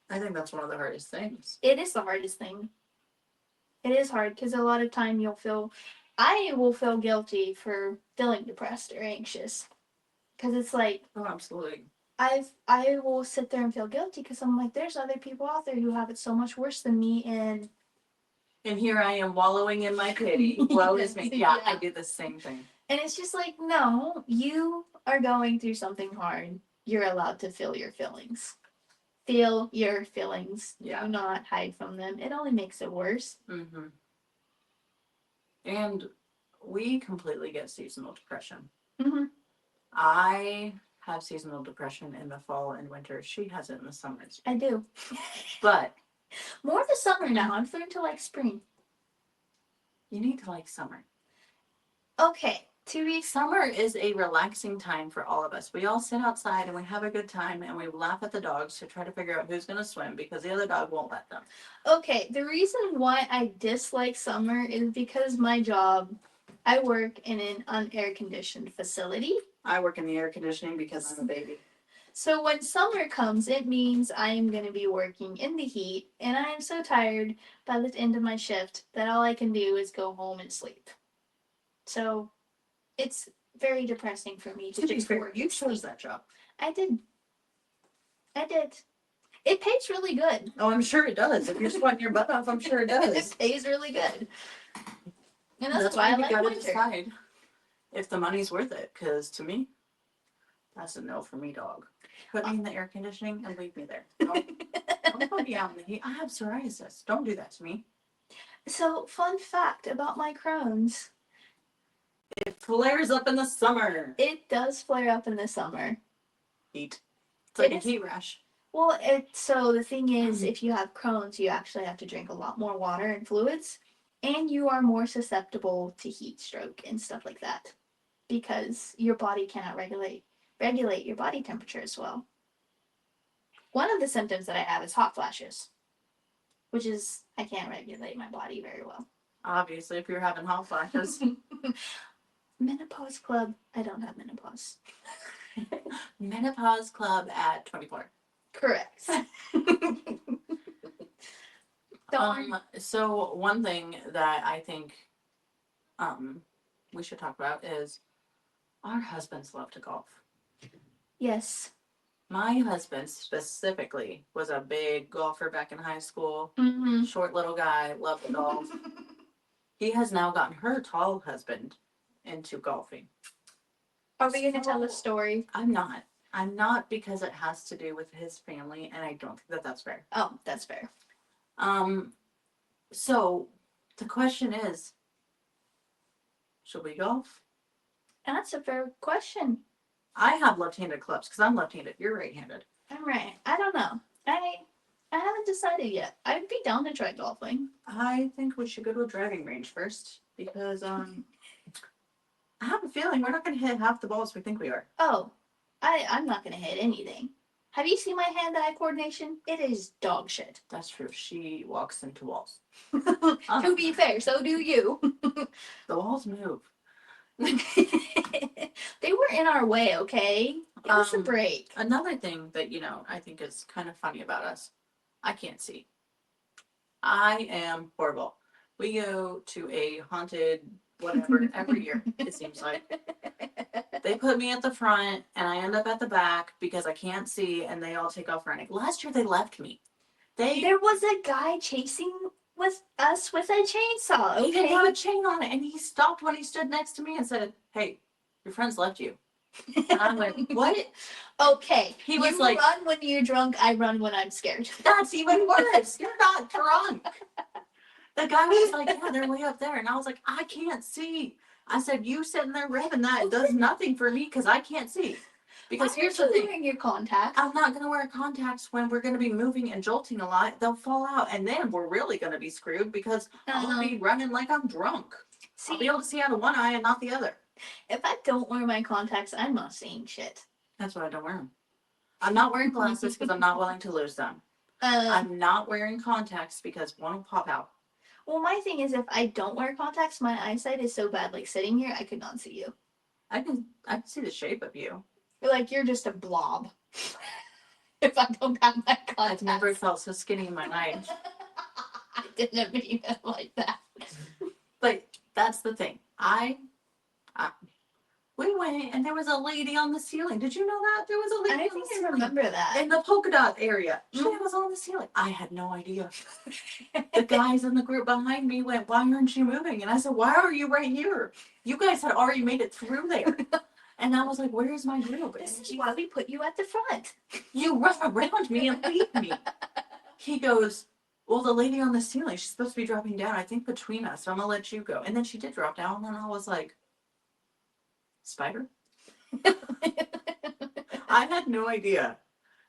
I think that's one of the hardest things. It is the hardest thing. It is hard because a lot of time I will feel guilty for feeling depressed or anxious because it's like Oh, absolutely. I will sit there and feel guilty because I'm like, there's other people out there who have it so much worse than me, And here I am wallowing in my pity. Woe is me. Yeah, Yeah. I do the same thing. and it's just like, no, you are going through something hard. You're allowed to feel your feelings. Feel your feelings. Yeah. Do not hide from them. It only makes it worse. Mm-hmm. And we completely get seasonal depression. Mm-hmm. I have seasonal depression in the fall and winter. She has it in the summers. I do. But More the summer now. I'm starting to like spring. you need to like summer. Okay, 2 weeks. Summer is a relaxing time for all of us. We all sit outside and we have a good time and we laugh at the dogs to try to figure out who's going to swim because the other dog won't let them. Okay, the reason why I dislike summer is because my job, I work in an unair conditioned facility. I work in the air conditioning because I'm a baby. So when summer comes, it means I am going to be working in the heat, and I am so tired by the end of my shift that all I can do is go home and sleep. So it's very depressing for me to To be just fair, work. you chose that job. I did. It pays really good. Oh, I'm sure it does. If you're sweating your butt off, I'm sure it does. It pays really good. And that's why why I you like gotta winter. decide if the money's worth it. Because to me, that's a no for me, dog. Put me in the air conditioning and leave me there. Don't put me out in the heat. I have psoriasis. Don't do that to me. So, fun fact about my Crohn's. It flares up in the summer. It does flare up in the summer. Heat. It's like It a is- heat rash. Well, so the thing is, if you have Crohn's, you actually have to drink a lot more water and fluids, and you are more susceptible to heat stroke and stuff like that, because your body cannot regulate your body temperature as well. One of the symptoms that I have is hot flashes, which is I can't regulate my body very well. Obviously, if you're having hot flashes. Menopause club. I don't have menopause. Menopause club at 24. Correct. So one thing that I think we should talk about is our husbands love to golf. Yes. My husband specifically was a big golfer back in high school. Mm-hmm. Short little guy, loved to golf. He has now gotten her tall husband into golfing. Are we going to tell a story? I'm not because it has to do with his family, and I don't think that that's fair. Oh, that's fair. So the question is, should we golf? That's a fair question. I have left-handed clubs because I'm left-handed. You're right-handed. I'm right. I don't know. I haven't decided yet. I'd be down to try golfing. I think we should go to a driving range first because I have a feeling we're not going to hit half the balls we think we are. Oh, I'm not going to hit anything. Have you seen my hand-eye coordination? It is dog shit. That's true. She walks into walls. To be fair, so do you. The walls move. They were in our way, okay? Give us a break. Another thing that, I think is kind of funny about us, I can't see. I am horrible. We go to a haunted whatever every year, it seems like. They put me at the front and I end up at the back because I can't see and they all take off running. Last year they left me. There was a guy chasing with us with a chainsaw, okay? He didn't have a chain on it and he stopped when he stood next to me and said, "Hey, your friends left you." And I'm like, "What?" Okay. He was you like, run when you're drunk, I run when I'm scared. "That's even worse. You're not drunk." The guy was like, "Yeah, they're way up there." And I was like, "I can't see." I said, "You sitting there revving that does nothing for me because I can't see." Because here's the thing. Wearing your contacts. I'm not going to wear contacts when we're going to be moving and jolting a lot. They'll fall out. And then we're really going to be screwed because I'll be running like I'm drunk. I'll be able to see out of one eye and not the other. If I don't wear my contacts, I'm not seeing shit. That's why I don't wear them. I'm not wearing glasses because I'm not willing to lose them. I'm not wearing contacts because one will pop out. Well, my thing is if I don't wear contacts, my eyesight is so bad. Like sitting here, I could not see you. I can see the shape of you. You're just a blob. If I don't have my contacts. I've never felt so skinny in my life. didn't mean it like that. But that's the thing. We went and there was a lady on the ceiling. Did you know that? There was a lady I on the think I ceiling. remember that. In the polka dot area. She Mhm. was on the ceiling. I had no idea. The guys in the group behind me went, "Why aren't you moving?" And I said, "Why are you right here? You guys had already made it through there." And I was like, "Where's my group?" This is why we put you at the front. You run around me and leave me. He goes, "Well, the lady on the ceiling, she's supposed to be dropping down, I think between us, so I'm gonna let you go." And then she did drop down, and I was like, "Spider?" I had no idea.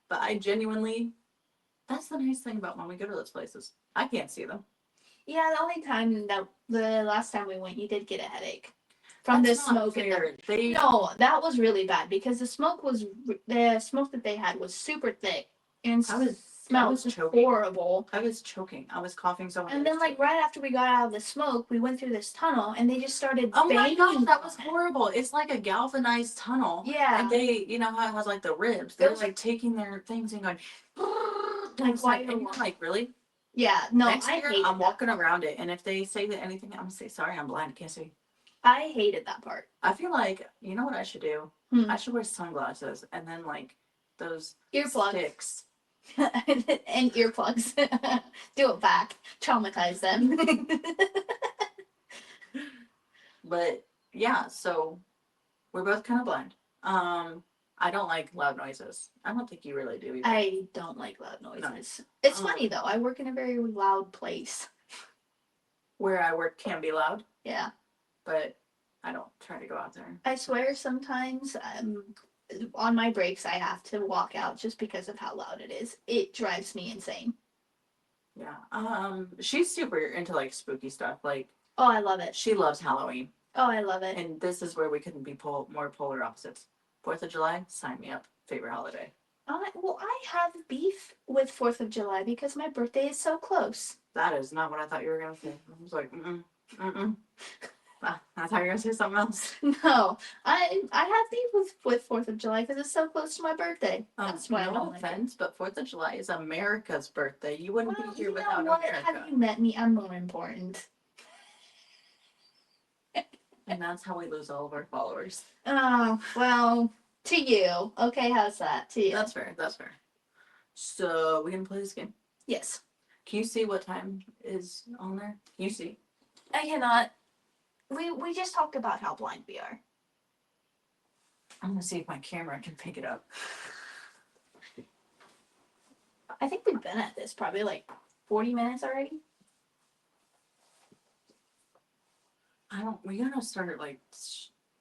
But I genuinely, that's the nice thing about when we go to those places. I can't see them. Yeah, the last time we went, you did get a headache from the smoke. No, that was really bad because the smoke that they had was super thick and smelled horrible. I was choking. I was coughing so hard. And then, like, right after we got out of the smoke, we went through this tunnel and they just started Oh my gosh, banging. that was horrible. It's like a galvanized tunnel. Yeah. And they, you know how it has like the ribs? They're like taking their things and going, and you're like, really? Yeah, no, Next year, I'm walking around it, and if they say that anything, I'm gonna say, "Sorry, I'm blind, I can't see." I hated that part. I feel like, you know what I should do? I should wear sunglasses and then like those earplugs. sticks. And earplugs. Do it back. Traumatize them. But yeah, so we're both kind of blind. I don't like loud noises. I don't think you really do either. I don't like loud noises. No. It's funny though. I work in a very loud place. Where I work can be loud. Yeah. But I don't try to go out there. I swear sometimes on my breaks I have to walk out just because of how loud it is. It drives me insane. Yeah. She's super into like spooky stuff. Like, oh, I love it. She loves Halloween. Oh, I love it. And this is where we couldn't be more polar opposites. 4th of July, sign me up. Favorite holiday. Well, I have beef with 4th of July because my birthday is so close. That is not what I thought you were going to say. I was like, I thought you were going to say something else. No, I have beef with 4th of July because it's so close to my birthday. That's why I don't offense, but 4th of July is America's birthday. You wouldn't be here without America. Have you met me? I'm more important. And that's how we lose all of our followers. Oh, well, to you. Okay, how's that? To you. That's fair. That's fair. So, we gonna play this game? Yes. Can you see what time is on there? Can you see? I cannot. We just talked about how blind we are. I'm gonna see if my camera can pick it up. I think we've been at this probably like 40 minutes already. We gotta start like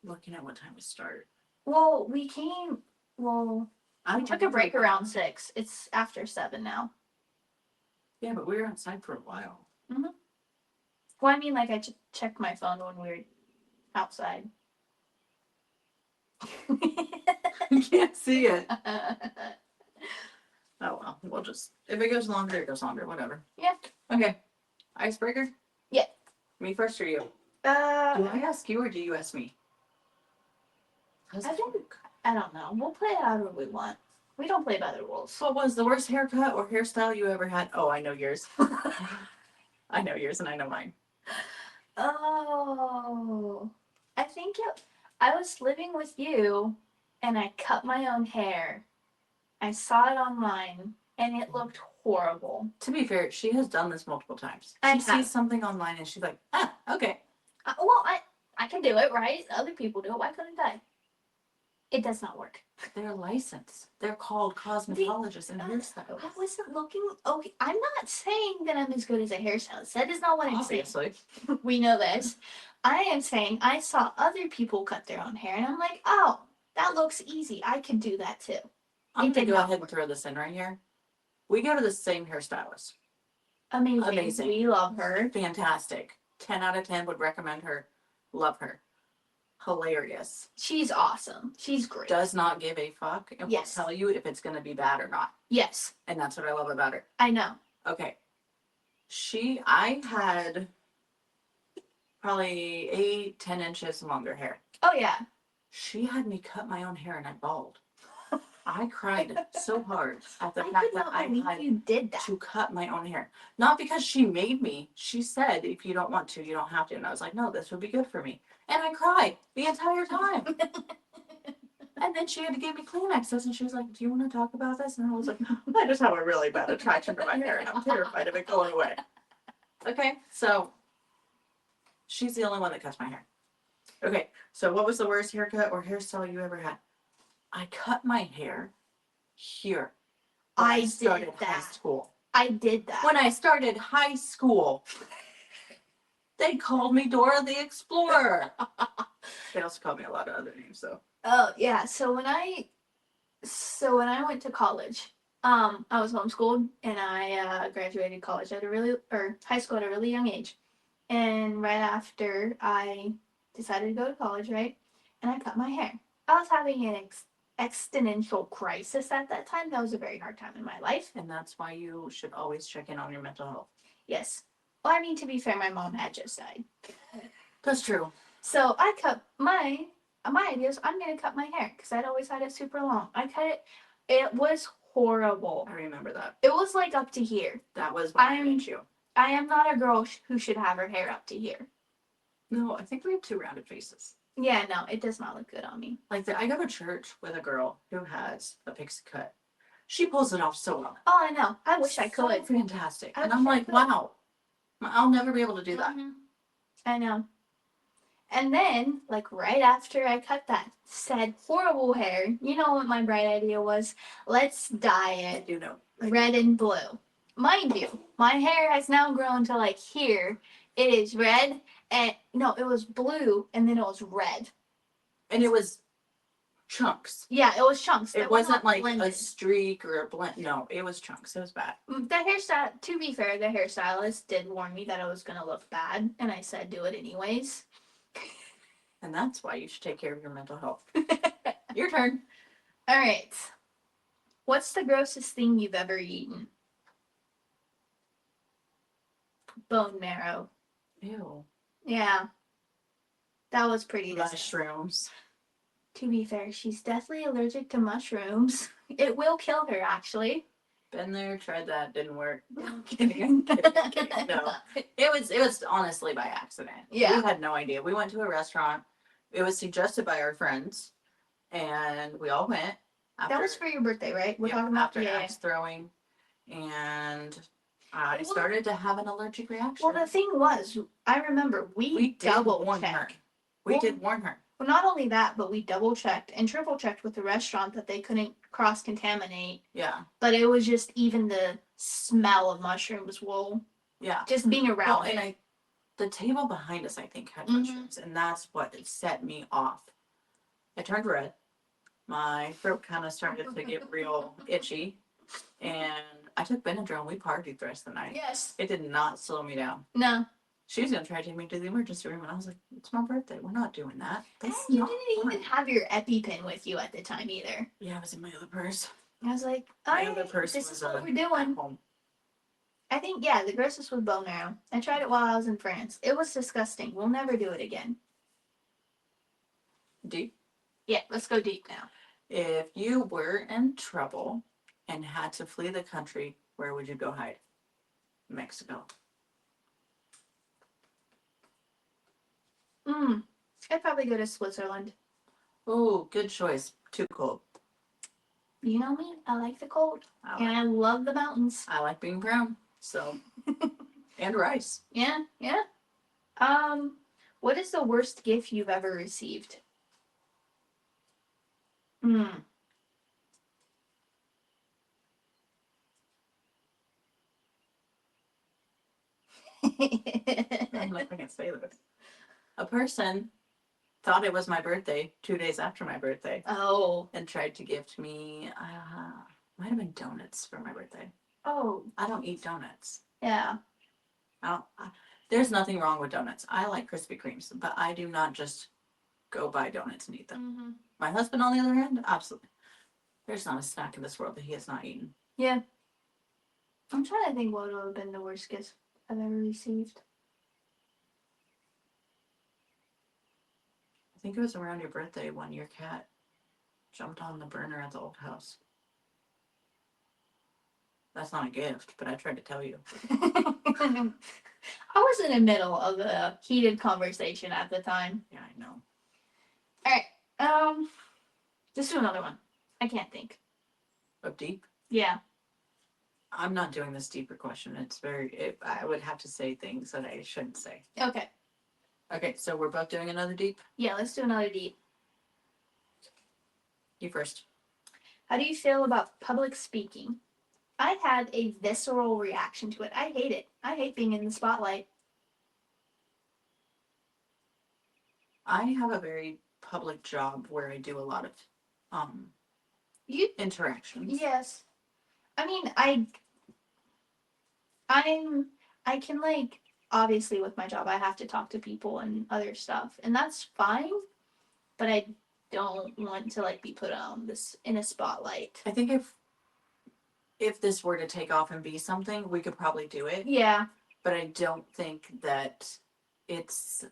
looking at what time we start. Well, we took a break around 6. It's after 7 now. Yeah, but we were outside for a while. Mm-hmm. Well, I mean, like, I checked my phone when we were outside. You can't see it. Oh, well. We'll just... If it goes longer, it goes longer. Whatever. Yeah. Okay. Icebreaker? Yeah. Me first or you? Do I ask you or do you ask me? I don't know. We'll play it however we want. We don't play by the rules. What was the worst haircut or hairstyle you ever had? Oh, I know yours. I know yours and I know mine. Oh, I think I was living with you and I cut my own hair. I saw it online and it looked horrible. To be fair, she has done this multiple times. She sees something online and she's like, okay. Well, I can do it, right? Other people do it. Why couldn't I? It does not work. They're licensed. They're called cosmetologists and hairstylists. I wasn't looking. Okay, I'm not saying that I'm as good as a hairstylist. That is not what I'm saying. Obviously. We know this. I am saying I saw other people cut their own hair and I'm like, oh, that looks easy. I can do that too. I'm going to go ahead and throw this in right here. We go to the same hairstylist. Amazing. We love her. Fantastic. 10 out of 10 would recommend her. Love her. Hilarious. She's awesome. She's great. Does not give a fuck and will tell you if it's going to be bad or not. Yes. And that's what I love about her. I know. Okay. I had probably 8-10 inches longer hair. Oh, yeah. She had me cut my own hair and I bald. I cried so hard at the I fact could that not I believe had you did that. to cut my own hair. Not because she made me. She said, if you don't want to, you don't have to. And I was like, no, this would be good for me. And I cried the entire time. And then she had to give me Kleenexes and she was like, do you want to talk about this? And I was like, I just have a really bad attraction to my hair and I'm terrified of it going away. Okay, so she's the only one that cuts my hair. Okay, so what was the worst haircut or hairstyle you ever had? I cut my hair here. When I started high school. I did that. When I started high school, they called me Dora the Explorer. They also called me a lot of other names, though. Oh yeah. So when I went to college, I was homeschooled and I graduated college at a really or high school at a really young age, and right after I decided to go to college, right, and I cut my hair. I was having an existential crisis at that time. That was a very hard time in my life. And that's why you should always check in on your mental health. Yes. Well, I mean, to be fair, my mom had just died. That's true. So I cut my idea was I'm gonna cut my hair because I'd always had it super long. I cut it. It was horrible. I remember that. It was like up to here. That was when I met you. I am not a girl who should have her hair up to here. No, I think we have two rounded faces. Yeah, no, it does not look good on me. Like, I go to church with a girl who has a pixie cut. She pulls it off so well. Oh, I know. I wish I So could. fantastic. And I'm like, wow, I'll never be able to do that. Mm-hmm. I know. And then, like right after I cut that said horrible hair, you know what my bright idea was? Let's dye it You know. red and blue. Mind you, my hair has now grown to like here. It is red and no, it was blue and then it was red. And it was chunks. Yeah, it was chunks. It wasn't like a streak or a blend. No, it was chunks. It was bad. The hairstyle, to be fair, the hairstylist did warn me that it was going to look bad. And I said, do it anyways. And that's why you should take care of your mental health. Your turn. All right. What's the grossest thing you've ever eaten? Bone marrow. Ew. Yeah. That was pretty Mushrooms. To be fair, she's deathly allergic to mushrooms. It will kill her, actually. Been there, tried that, didn't work. I'm kidding. No. It was honestly by accident. Yeah. We had no idea. We went to a restaurant. It was suggested by our friends. And we all went. That was for your birthday, right? We're talking about after axe throwing. And I started to have an allergic reaction. Well, the thing was, I remember we double warned her. We did warn her. Well, not only that, but we double checked and triple checked with the restaurant that they couldn't cross contaminate. Yeah. But it was just even the smell of mushrooms will. Yeah. Just being around it. And the table behind us, I think, had mushrooms, and that's what set me off. I turned red. My throat kind of started to get real itchy, and I took Benadryl and we partied the rest of the night. Yes. It did not slow me down. No. She was gonna try to take me to the emergency room, and I was like, "It's my birthday. We're not doing that." You didn't even have your EpiPen with you at the time either. Yeah, it was in my other purse. I was like, My other purse this was is what we're at doing. home. I think, yeah, the grossest was bone marrow. I tried it while I was in France. It was disgusting. We'll never do it again. Deep. Yeah, let's go deep now. If you were in trouble and had to flee the country, where would you go hide? Mexico. I'd probably go to Switzerland. Oh, good choice. Too cold. You know me, I like the cold. And I love the mountains. I like being brown. So, and rice. Yeah. What is the worst gift you've ever received? I'm not going to say this. A person thought it was my birthday 2 days after my birthday. Oh. And tried to gift me, might have been donuts for my birthday. Oh. I don't eat donuts. Yeah. There's nothing wrong with donuts. I like Krispy Kremes, but I do not just go buy donuts and eat them. Mm-hmm. My husband, on the other hand, absolutely. There's not a snack in this world that he has not eaten. Yeah. I'm trying to think what would have been the worst gift I've ever received. I think it was around your birthday when your cat jumped on the burner at the old house. That's not a gift, but I tried to tell you. I was in the middle of a heated conversation at the time. Yeah, I know. Alright, let's do another one. I can't think. Up deep? Yeah. I'm not doing this deeper question. I would have to say things that I shouldn't say. Okay. Okay, so we're both doing another deep? Yeah, let's do another deep. You first. How do you feel about public speaking? I had a visceral reaction to it. I hate it. I hate being in the spotlight. I have a very public job where I do a lot of You interactions. Yes. I mean, I can like obviously with my job I have to talk to people and other stuff, and that's fine, but I don't want to like be put on this in a spotlight. I think if this were to take off and be something, we could probably do it. Yeah. But I don't think that it's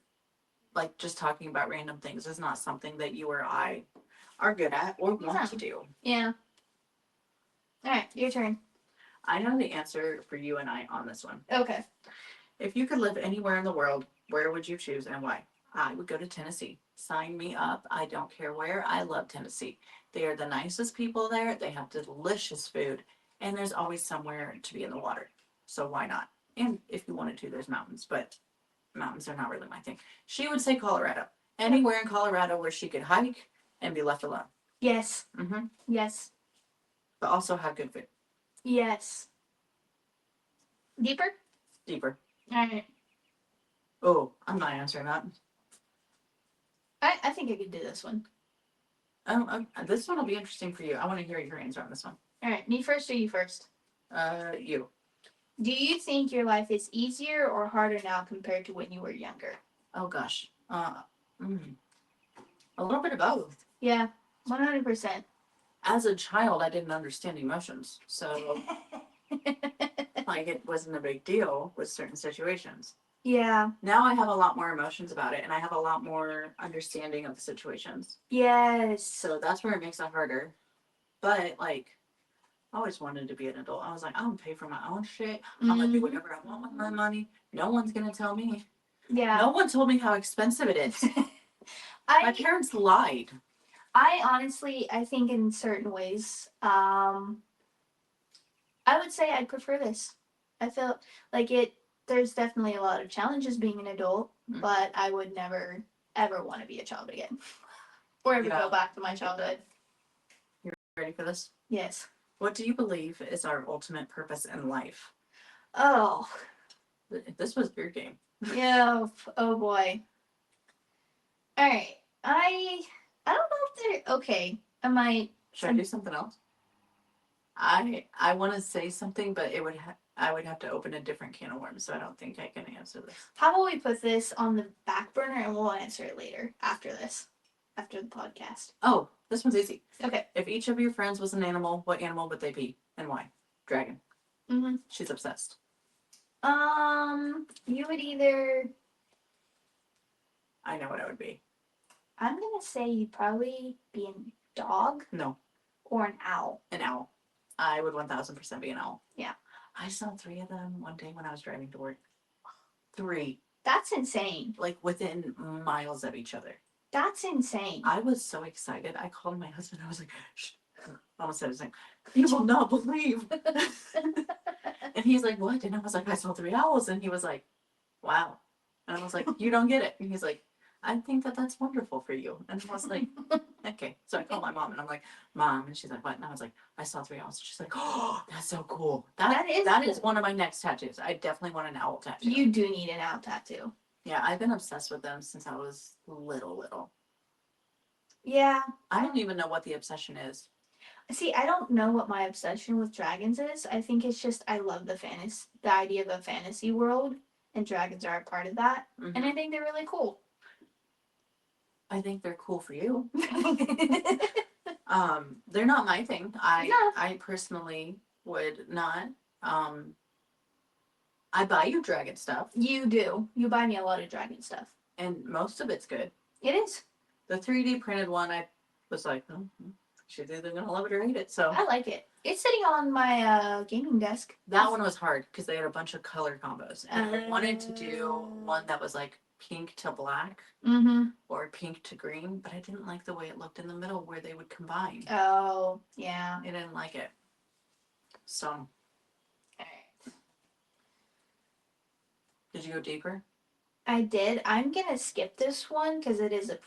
like just talking about random things is not something that you or I are good at or want to do. Yeah. All right, your turn. I know the answer for you and I on this one. Okay. If you could live anywhere in the world, where would you choose and why? I would go to Tennessee. Sign me up. I don't care where. I love Tennessee. They are the nicest people there. They have delicious food. And there's always somewhere to be in the water. So why not? And if you wanted to, there's mountains, but mountains are not really my thing. She would say Colorado. Anywhere in Colorado where she could hike and be left alone. Yes. Mm-hmm. Yes. But also have good food. Yes. Deeper? Deeper. All right. Oh, I'm not answering that. I think I could do this one. This one will be interesting for you. I want to hear your answer on this one. All right, me first or you first? You. Do you think your life is easier or harder now compared to when you were younger? Oh gosh. A little bit of both. Yeah, 100%. As a child, I didn't understand emotions, so like it wasn't a big deal with certain situations. Yeah. Now I have a lot more emotions about it, and I have a lot more understanding of the situations. Yes. So that's where it makes it harder. But like, I always wanted to be an adult. I was like, I'm gonna pay for my own shit. I'm gonna do whatever I want with my money. No one's gonna tell me. Yeah. No one told me how expensive it is. My parents lied. I honestly, I think in certain ways, I would say I'd prefer this. I feel like there's definitely a lot of challenges being an adult, but I would never, ever want to be a child again. Or ever go back to my childhood. You ready for this? Yes. What do you believe is our ultimate purpose in life? Oh. This was your game. Yeah. Oh boy. All right. I don't know if they're okay. Should I do something else? I want to say something, but I would have to open a different can of worms, so I don't think I can answer this. How about we put this on the back burner and we'll answer it later after this, after the podcast. Oh, this one's easy. Okay. If each of your friends was an animal, what animal would they be and why? Dragon. Mm-hmm. She's obsessed. You would either. I know what I would be. I'm gonna say you'd probably be a dog. No. Or an owl. An owl. I would 1000% be an owl. Yeah. I saw 3 of them one day when I was driving to work. 3. That's insane. Like within miles of each other. That's insane. I was so excited. I called my husband. I was like, shh. Almost said his name. You will not believe. And he's like, what? And I was like, I saw 3 owls. And he was like, wow. And I was like, you don't get it. And he's like, I think that's wonderful for you. And I was like, okay. So I called my mom and I'm like, Mom. And she's like, what? And I was like, I saw 3 owls. She's like, oh, that's so cool. That cool. is one of my next tattoos. I definitely want an owl tattoo. You do need an owl tattoo. Yeah, I've been obsessed with them since I was little. Yeah. I don't even know what the obsession is. See, I don't know what my obsession with dragons is. I think it's just I love the idea of a fantasy world, and dragons are a part of that. Mm-hmm. And I think they're really cool. I think they're cool for you. They're not my thing. I personally would not. I buy you dragon stuff. You do. You buy me a lot of dragon stuff. And most of it's good. It is. The 3D printed one, I was like, oh. She's either gonna love it or hate it. So I like it. It's sitting on my gaming desk. that one was hard because they had a bunch of color combos. And I wanted to do one that was like pink to black or pink to green, but I didn't like the way it looked in the middle where they would combine. Oh, yeah. I didn't like it. So, All right. did you go deeper? I did. I'm gonna skip this one because it is a.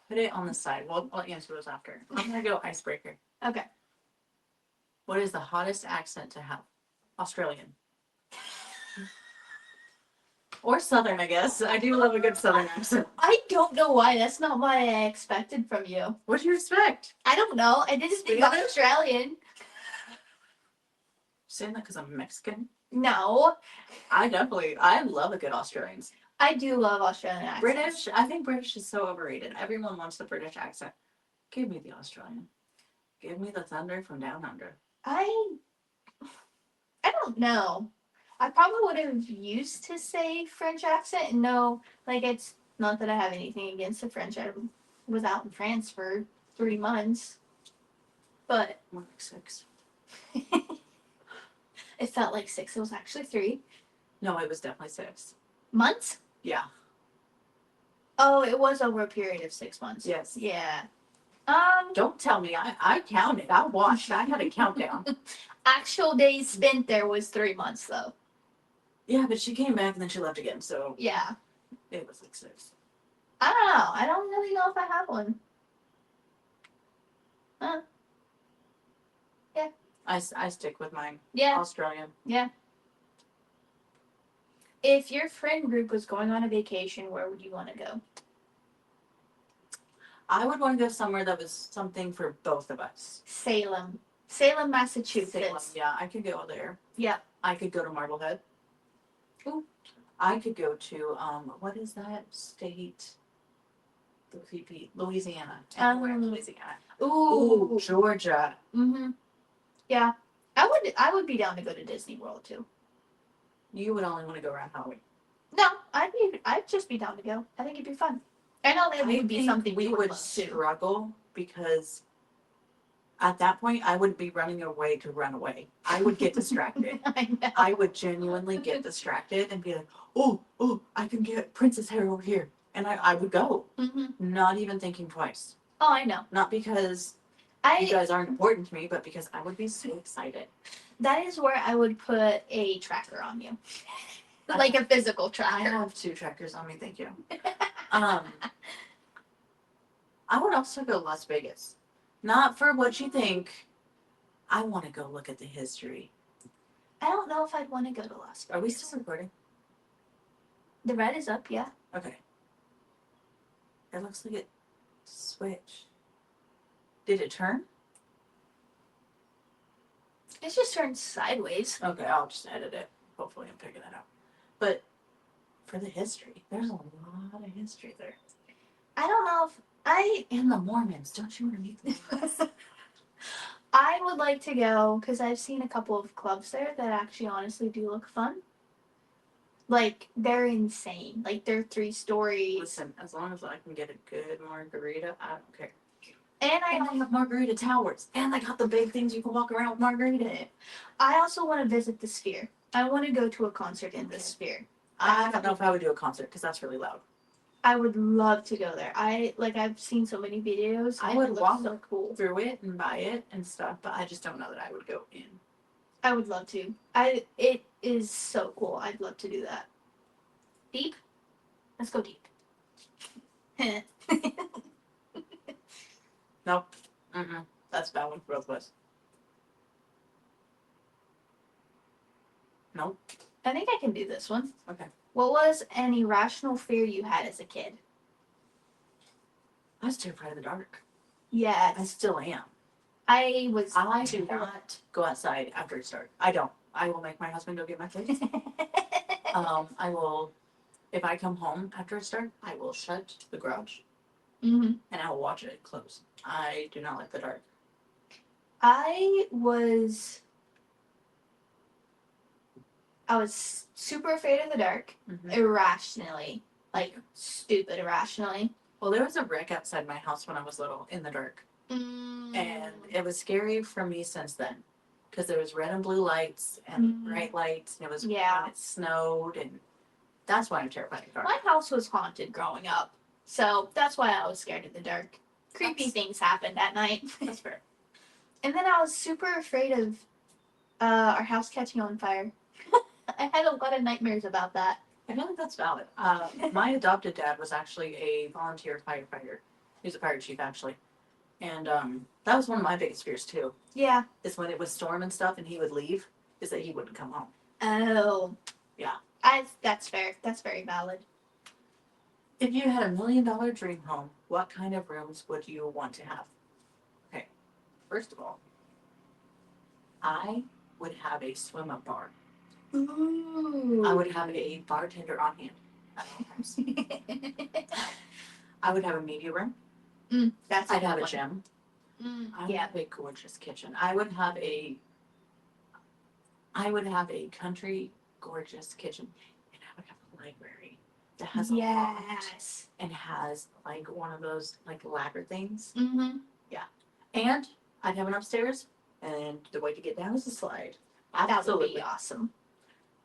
Put it on the side. I'll answer those after. I'm gonna go icebreaker. Okay. What is the hottest accent to have? Australian. Or Southern, I guess. I do love a good Southern accent. I don't know why. That's not what I expected from you. What do you expect? I don't know. I didn't think Really? Australian. Saying that because I'm Mexican? No. I love a good Australians. I do love Australian accents. British, I think British is so overrated. Everyone wants the British accent. Give me the Australian. Give me the thunder from down under. I don't know. I probably would have used to say French accent. No, like it's not that I have anything against the French. I was out in France for 3 months, but More like 6. it felt like 6. It was actually 3 No, it was definitely 6. months. Yeah. Oh, it was over a period of 6 months. Yes. Yeah. Don't tell me. I counted. I watched. I had a countdown. Actual days spent there was 3 months though. Yeah, but she came back and then she left again, so Yeah. it was like 6. I don't know. I don't really know if I have one. Huh. Yeah. I stick with mine. Yeah. Australian. Yeah. If your friend group was going on a vacation, where would you want to go? I would want to go somewhere that was something for both of us. Salem. Salem, Massachusetts. Salem, yeah, I could go there. Yeah. I could go to Marblehead. Ooh. I could go to what is that state? Louisiana. Anywhere in Louisiana. Ooh. Georgia. Yeah. I would be down to go to Disney World too. You would only want to go around Halloween. No, I'd just be down to go. I think it'd be fun. I know that would be something we would struggle because at that point I wouldn't be running away to run away. I would get distracted. I know. I would genuinely get distracted and be like, oh, I can get Princess hair over here. And I would go. Not even thinking twice. Oh, I know. Not because you guys aren't important to me, but because I would be so excited. That is where I would put a tracker on you. Like a physical tracker. I have 2 trackers on me, thank you. I would also go Las Vegas. Not for what you think. I want to go look at the history. I don't know if I'd want to go to Las Vegas. Are we still recording? The red is up, yeah. Okay. It looks like it switched. Did it turn? It's just turned sideways. Okay, I'll just edit it. Hopefully I'm picking it up. But for the history, there's a lot of history there. I don't know if And the Mormons, don't you want to meet the Mormons? I would like to go because I've seen a couple of clubs there that actually honestly do look fun. Like, they're insane. Like, they're 3 stories. Listen, as long as I can get a good margarita, I don't care. And I have margarita towers. And they got the big things you can walk around with margarita in. I also want to visit the Sphere. I want to go to a concert in the Sphere. I don't know if I would do a concert because that's really loud. I would love to go there. I've seen so many videos. I would walk so cool through it and buy it and stuff, but I just don't know that I would go in. I would love to. It is so cool. I'd love to do that. Deep? Let's go deep. Nope. That's a bad one for both of us. Nope. I think I can do this one. Okay. What was an irrational fear you had as a kid? I was terrified of the dark. Yes. I still am. I do not go outside after it's dark. I don't. I will make my husband go get my kids. I will, if I come home after it's dark, I will shut the garage. And I will watch it close. I do not like the dark. I was super afraid of the dark, irrationally, like stupid irrationally. Well, there was a wreck outside my house when I was little in the dark. And it was scary for me since then. Because there was red and blue lights and bright lights, and it was when it snowed, and that's why I'm terrified of dark. My house was haunted growing up, so that's why I was scared of the dark. Creepy things happened at night. That's fair. And then I was super afraid of our house catching on fire. I had a lot of nightmares about that. I feel like that's valid. My adopted dad was actually a volunteer firefighter. He was a fire chief, actually. And that was one of my biggest fears, too. Yeah. Is when it would storm and stuff and he would leave, is that he wouldn't come home. Oh. Yeah. That's fair. That's very valid. If you had $1 million dream home, what kind of rooms would you want to have? Okay. First of all, I would have a swim-up bar. Ooh. I would have a bartender on hand at all times. I would have a media room. I'd have a gym. I would have a gorgeous kitchen. I would have a country gorgeous kitchen, and I would have a library that has a loft and has like one of those like ladder things. Mm-hmm. Yeah, and I'd have an upstairs, and the way to get down is a slide. That would be awesome.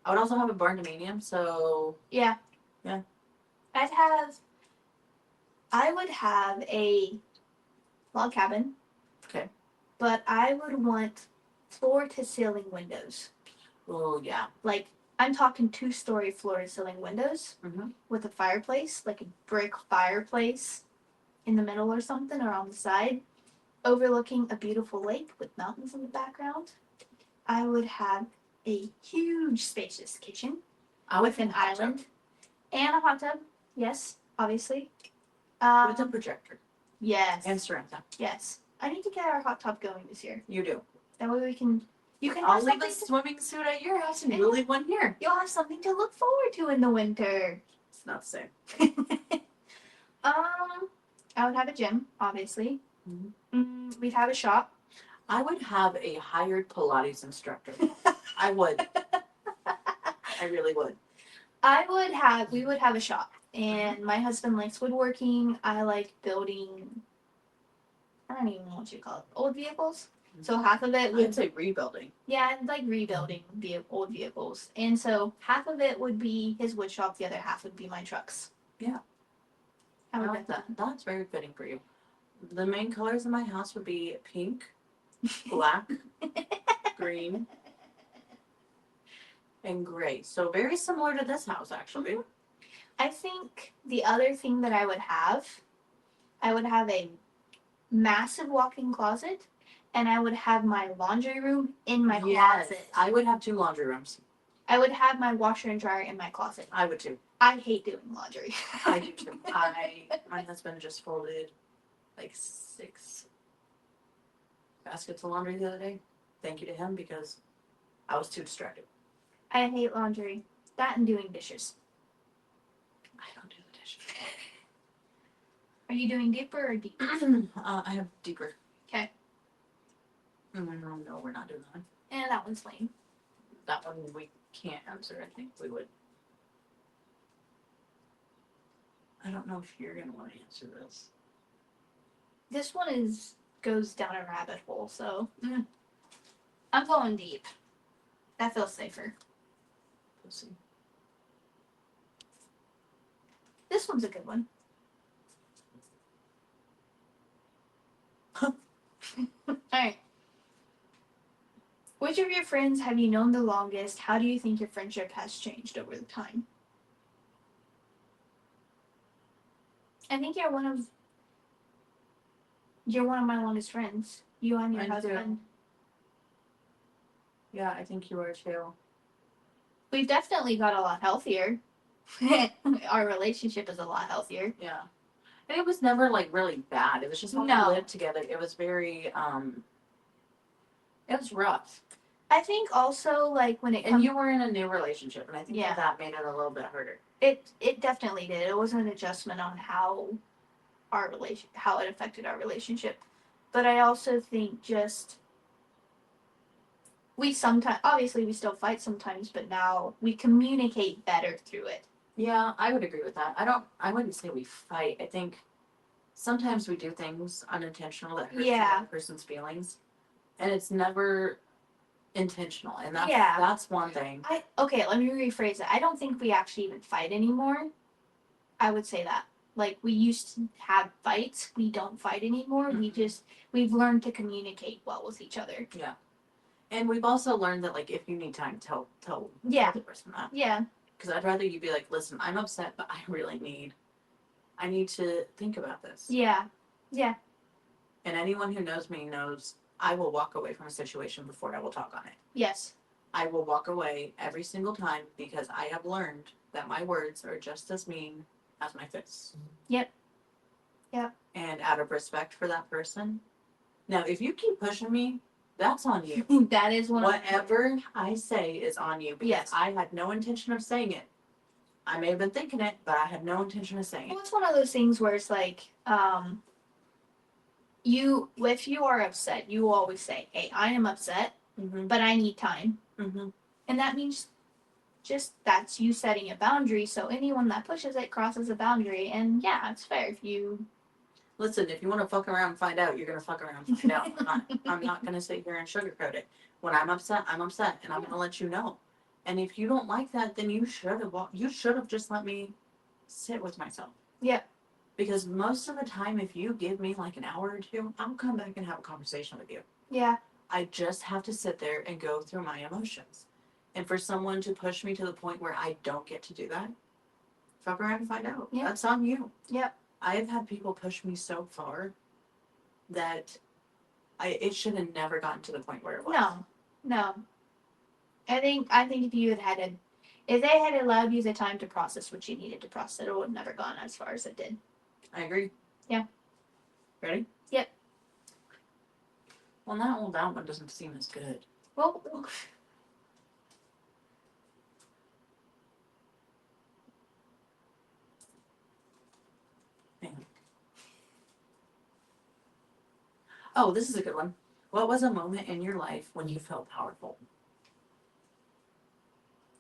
I would also have a barndominium, so yeah. I would have a log cabin. Okay. But I would want floor to ceiling windows. Oh yeah. Like I'm talking 2-story floor to ceiling windows with a fireplace, like a brick fireplace in the middle or something, or on the side, overlooking a beautiful lake with mountains in the background. I would have a huge spacious kitchen with an island and a hot tub. Yes, obviously. With a projector. Yes. And surround sound. Yes. I need to get our hot tub going this year. You do. That way we can. You can. I'll leave a swimming suit at your house, and you'll leave one here. You'll have something to look forward to in the winter. It's not the same. I would have a gym, obviously. We'd have a shop. I would have a hired Pilates instructor. I would. I really would. We would have a shop. And my husband likes woodworking. I like building, I don't even know what you call it, old vehicles. So half of it would... I'd say rebuilding. Yeah, like rebuilding old vehicles. And so half of it would be his wood shop, the other half would be my trucks. Yeah. I like that. That's very fitting for you. The main colors in my house would be pink, black, green, and gray. So very similar to this house, actually. I think the other thing that I would have a massive walk-in closet, and I would have my laundry room in my closet. I would have 2 laundry rooms. I would have my washer and dryer in my closet. I would too. I hate doing laundry. I do too. My husband just folded like 6 baskets of laundry the other day. Thank you to him because I was too distracted. I hate laundry. That and doing dishes. I don't do the dishes. Are you doing deeper or deep? I have deeper. Okay. No, we're not doing that one. And that one's lame. That one we can't answer. I think we would. I don't know if you're gonna want to answer this. This one goes down a rabbit hole, so I'm going deep. That feels safer. We'll see. This one's a good one. Alright. Which of your friends have you known the longest? How do you think your friendship has changed over the time? I think you're one of my longest friends. You and your husband. Yeah, I think you are too. We've definitely got a lot healthier. Our relationship is a lot healthier. Yeah. And it was never like really bad. It was just when we lived together. It was very it was rough. I think also like when it comes, and you were in a new relationship, and I think that made it a little bit harder. It definitely did. It was an adjustment on how it affected our relationship. But I also think just we sometimes, obviously we still fight sometimes, but now we communicate better through it. Yeah, I would agree with that. I wouldn't say we fight. I think sometimes we do things unintentional that hurts Yeah. another person's feelings, and it's never intentional, and Yeah. that's one thing. Okay, let me rephrase it. I don't think we actually even fight anymore. I would say that. Like, we used to have fights. We don't fight anymore. We've learned to communicate well with each other. Yeah. And we've also learned that, like, if you need time, tell Yeah. the person that. Yeah. Because I'd rather you be like, listen, I'm upset, but I need to think about this. Yeah. Yeah. And anyone who knows me knows I will walk away from a situation before I will talk on it. Yes. I will walk away every single time because I have learned that my words are just as mean as my fists. Yep. Yep. And out of respect for that person. Now, if you keep pushing me, that's on you. That is whatever I say is on you because yes. I had no intention of saying it. I may have been thinking it, but I had no intention of saying it. Well, it's one of those things where it's like, if you are upset, you always say, "Hey, I am upset, but I need time," and that means just that's you setting a boundary. So anyone that pushes it crosses a boundary, and yeah, it's fair if you. Listen, if you want to fuck around and find out, you're gonna fuck around and find out. I'm not gonna sit here and sugarcoat it. When I'm upset, and I'm gonna let you know. And if you don't like that, then you should have just let me sit with myself. Yep. Because most of the time, if you give me like an hour or two, I'll come back and have a conversation with you. Yeah. I just have to sit there and go through my emotions. And for someone to push me to the point where I don't get to do that, fuck around and find out. Yep. That's on you. Yep. I have had people push me so far that it should have never gotten to the point where it was. No. I think if they had allowed you the time to process what you needed to process, it would have never gone as far as it did. I agree. Yeah. Ready? Yep. Well, that one doesn't seem as good. Well. Oh, this is a good one. What was a moment in your life when you felt powerful?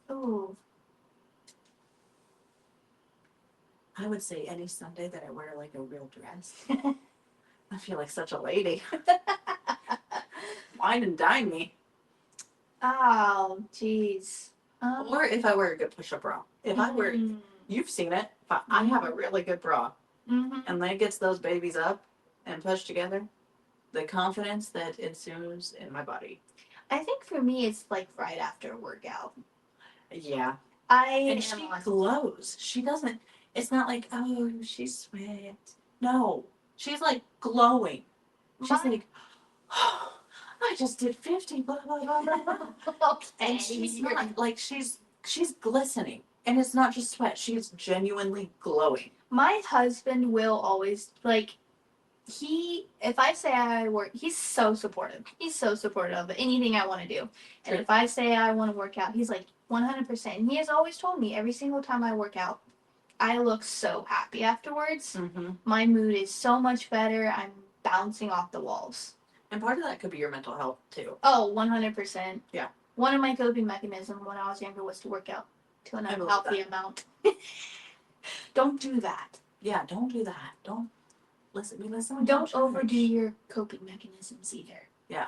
Ooh. I would say any Sunday that I wear like a real dress. I feel like such a lady. Wine and dine me. Oh, jeez. Or if I wear a good push-up bra. If I wear, you've seen it, but I have a really good bra. And then it gets those babies up and pushed together. The confidence that ensues in my body. I think for me, it's like right after a workout. Yeah. And she glows. She doesn't, it's not like, oh, she sweat. No. She's like glowing. She's like, oh, I just did 50, blah, blah, blah, blah, blah. And she's not, like, she's glistening. And it's not just sweat. She's genuinely glowing. My husband will always, like, if I say I work, he's so supportive. He's so supportive of anything I want to do. And if I say I want to work out, he's like 100%. And he has always told me every single time I work out, I look so happy afterwards. My mood is so much better. I'm bouncing off the walls. And part of that could be your mental health too. Oh, 100%. Yeah. One of my coping mechanisms when I was younger was to work out to an unhealthy amount. Don't do that. Yeah, don't do that. Don't. Listen. Don't overdo your coping mechanisms either. Yeah.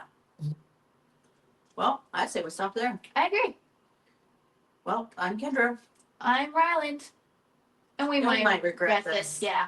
Well, I say we stop there. I agree. Well, I'm Kendra. I'm Ryland. And we might regret this. Yeah.